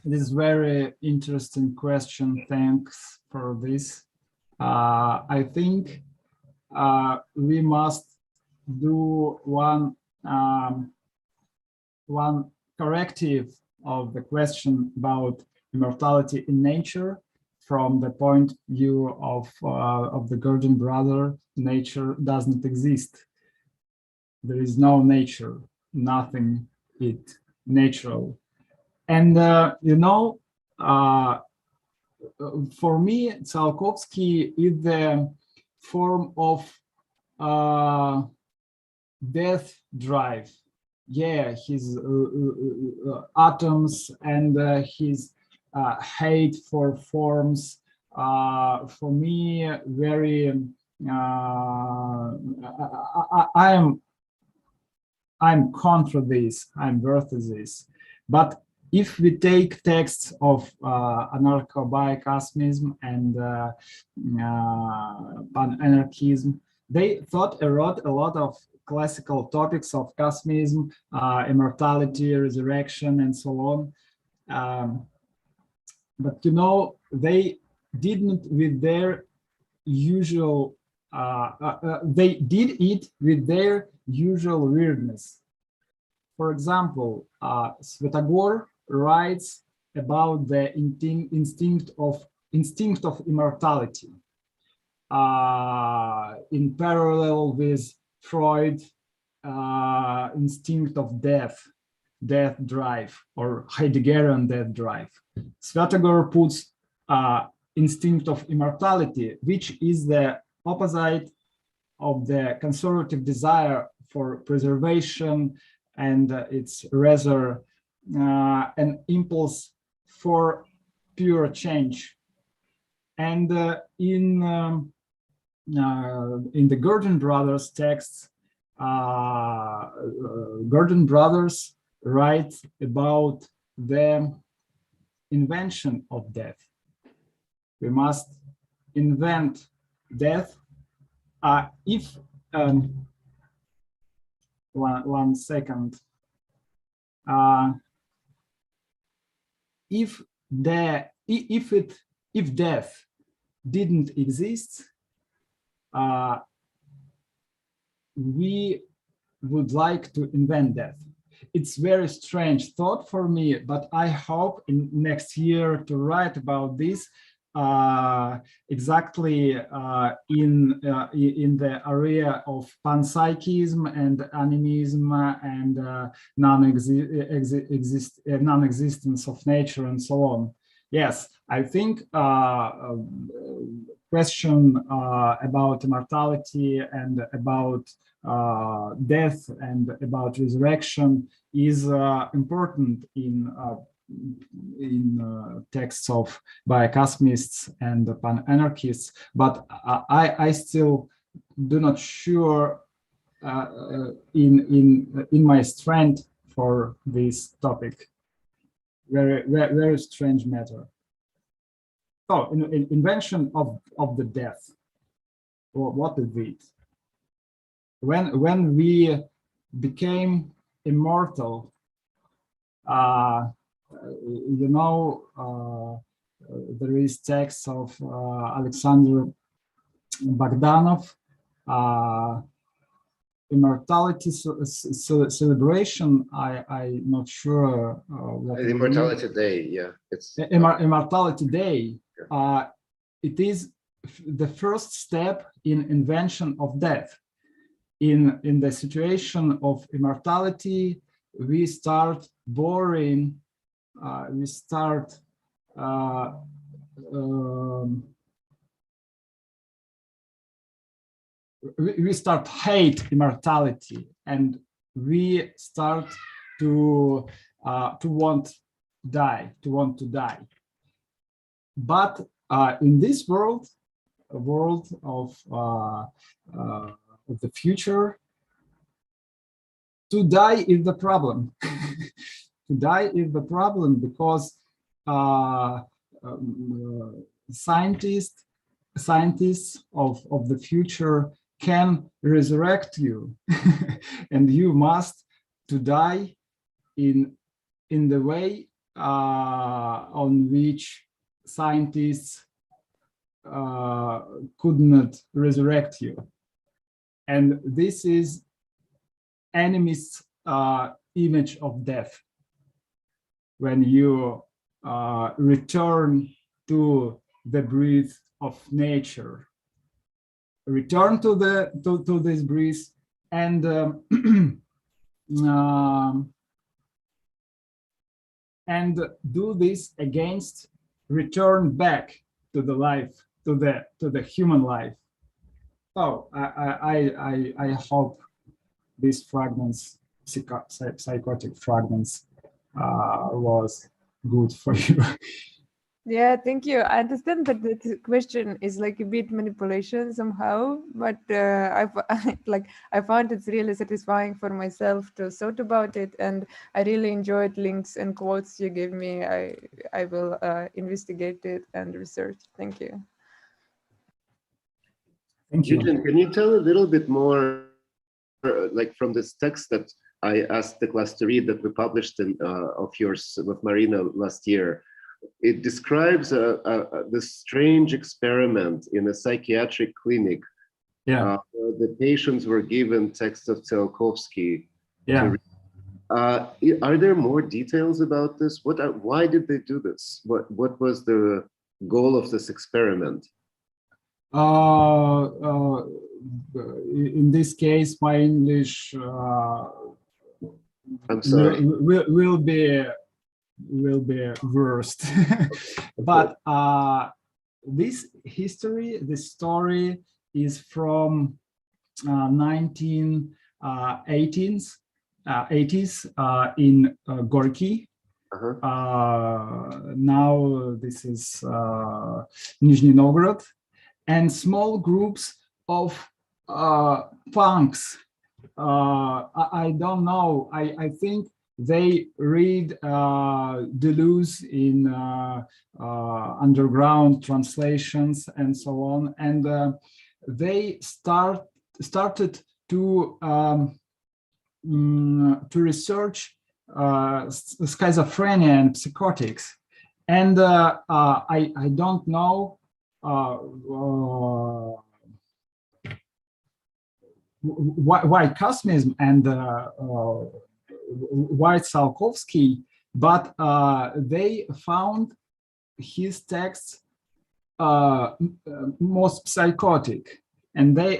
This is very interesting question. Thanks for this. I think we must do one corrective of the question about immortality in nature. From the point of view of the Gurdjieff brother, nature does not exist. There is no nature, nothing is natural. And for me, Tsiolkovsky is the form of death drive. Yeah, his atoms and his hate for forms, for me, very. I'm contra this. I'm versus this. But if we take texts of anarcho-biocosmism and pan-anarchism, they thought a lot of classical topics of cosmism, immortality, resurrection, and so on. But they didn't with their usual. They did it with their usual weirdness. For example, Svitagor writes about the instinct of immortality in parallel with Freud instinct of death drive, or Heideggerian death drive. Svitagor puts instinct of immortality, which is the opposite of the conservative desire for preservation, and it's rather an impulse for pure change. And in the Gurdjieff brothers texts, Gurdjieff brothers write about the invention of death. We must invent death. If one second. If death didn't exist, we would like to invent death. It's very strange thought for me, but I hope in next year to write about this exactly in the area of panpsychism and animism and non-existence of nature and so on. Yes, I think question about immortality and about death and about resurrection is important in texts of biocosmists and pan-anarchists, but I still do not sure in my strength for this topic. Very strange matter. So, invention of the death. Well, what is it? When we became immortal, there is text of Alexander Bogdanov, immortality celebration. I'm not sure. Immortality Day, yeah. It's Immortality Day. Yeah. It is the first step in invention of death. In the situation of immortality, we start boring. We start we start hate immortality, and we start to want want to die. But in this world, a world of the future, to die is the problem. To die is the problem because scientists of the future can resurrect you, and you must to die in the way on which scientists could not resurrect you. And this is enemy's image of death. When you return to the breath of nature, return to this breath, and and do this against return back to the life, to the human life. So I hope these fragments, psychotic fragments, was good for you. Yeah, thank you. I understand that the question is like a bit manipulation somehow, but I found it's really satisfying for myself to thought about it, and I really enjoyed links and quotes you gave me. I will investigate it and research. Thank you. Thank you. Eugene, can you tell a little bit more, like from this text that I asked the class to read that we published of yours with Marina last year? It describes this strange experiment in a psychiatric clinic. Yeah. Where the patients were given texts of Tsiolkovsky. Yeah. Are there more details about this? Why did they do this? What was the goal of this experiment? In this case, my English I'm sorry. will be worst. But this story is from 1980s in Gorky. Now this is Nizhny Novgorod, and small groups of punks. I don't know. I think they read Deleuze in underground translations and so on, and they started to research schizophrenia and psychotics, and I don't know why Kosmism and why Tsiolkovsky, but they found his texts most psychotic, and they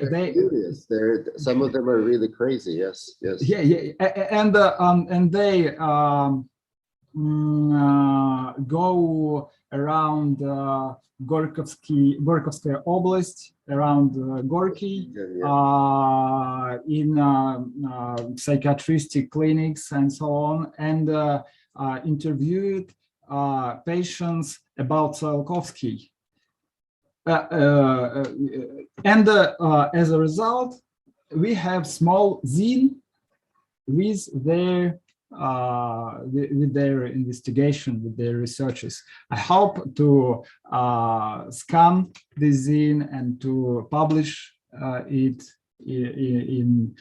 some of them are really crazy. Yes. Yeah, and they go around Gorkovskaya Oblast, around Gorky, in psychiatric clinics and so on, and interviewed patients about Tsiolkovsky. And as a result, we have small zine with their investigation, with their researches. I hope to scan this zine and to publish it in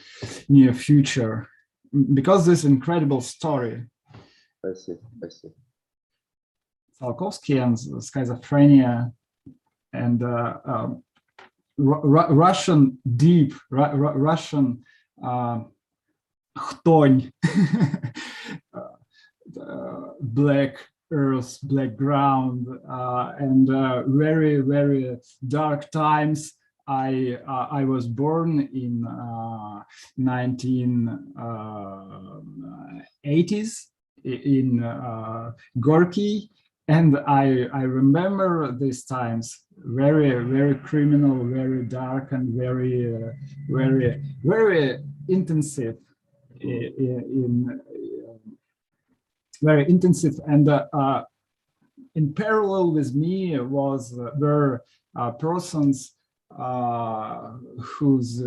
near future, because this incredible story. I see. Tsiolkovsky and schizophrenia and Russian deep, Russian chtoň, black earth, black ground, and very, very dark times. I was born in 1980s in Gorky, and I remember these times very, very criminal, very dark, and very, very, very intensive very intensive. And in parallel with me were persons whose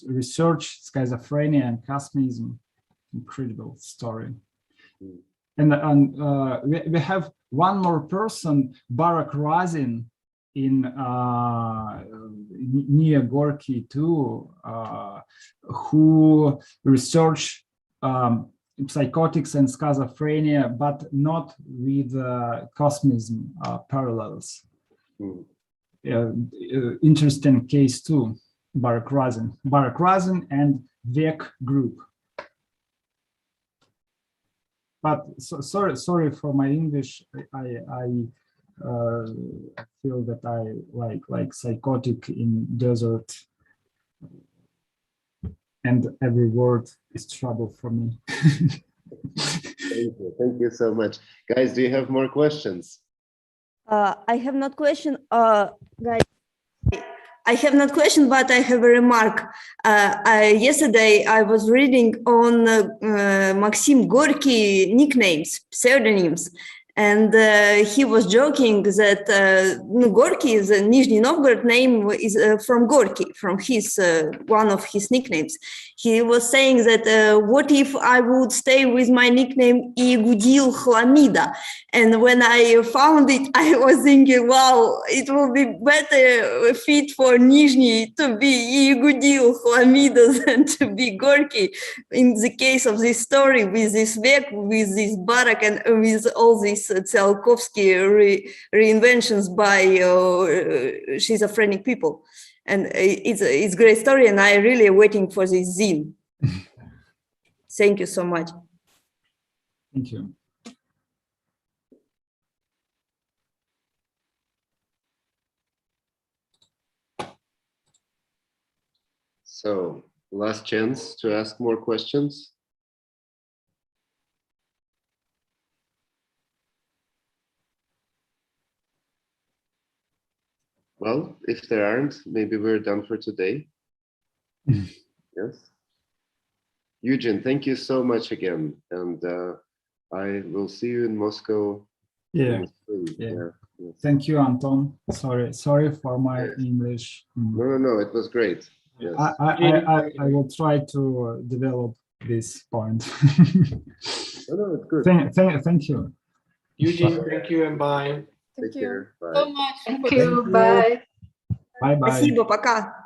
research schizophrenia and cosmism, incredible story. And we have one more person, Barak Razin, in near Gorky too, who research psychotics and schizophrenia, but not with cosmism parallels. Interesting case too, Barak Razin and Vek group. But sorry for my English. I feel that I like psychotic in desert, and every word is trouble for me. Thank you so much, guys. Do you have more questions? I have not question, guys. I have not question, but I have a remark. Yesterday I was reading on Maxim Gorky nicknames, pseudonyms, and he was joking that Gorky is a Nizhny Novgorod name is from Gorky, from his one of his nicknames. He was saying that what if I would stay with my nickname Igudil Chlamida? And when I found it, I was thinking, wow, it will be better fit for Nizhny to be Igudil Chlamida than to be Gorky. In the case of this story with this Vek, with this Barak, and with all these Tsiolkovsky reinventions by schizophrenic people. And it's a great story, and I really am waiting for this zine. Thank you so much. Thank you. So, last chance to ask more questions. Well, if there aren't, maybe we're done for today. Yes. Eugene, thank you so much again. And I will see you in Moscow. Yeah. Yes. Thank you, Anton. Sorry for my English. No, it was great. Yes. I will try to develop this point. No, it's good. Thank you. Eugene, thank you and bye. Take care. Bye. So much. Thank you. Bye. Bye bye. Спасибо, пока.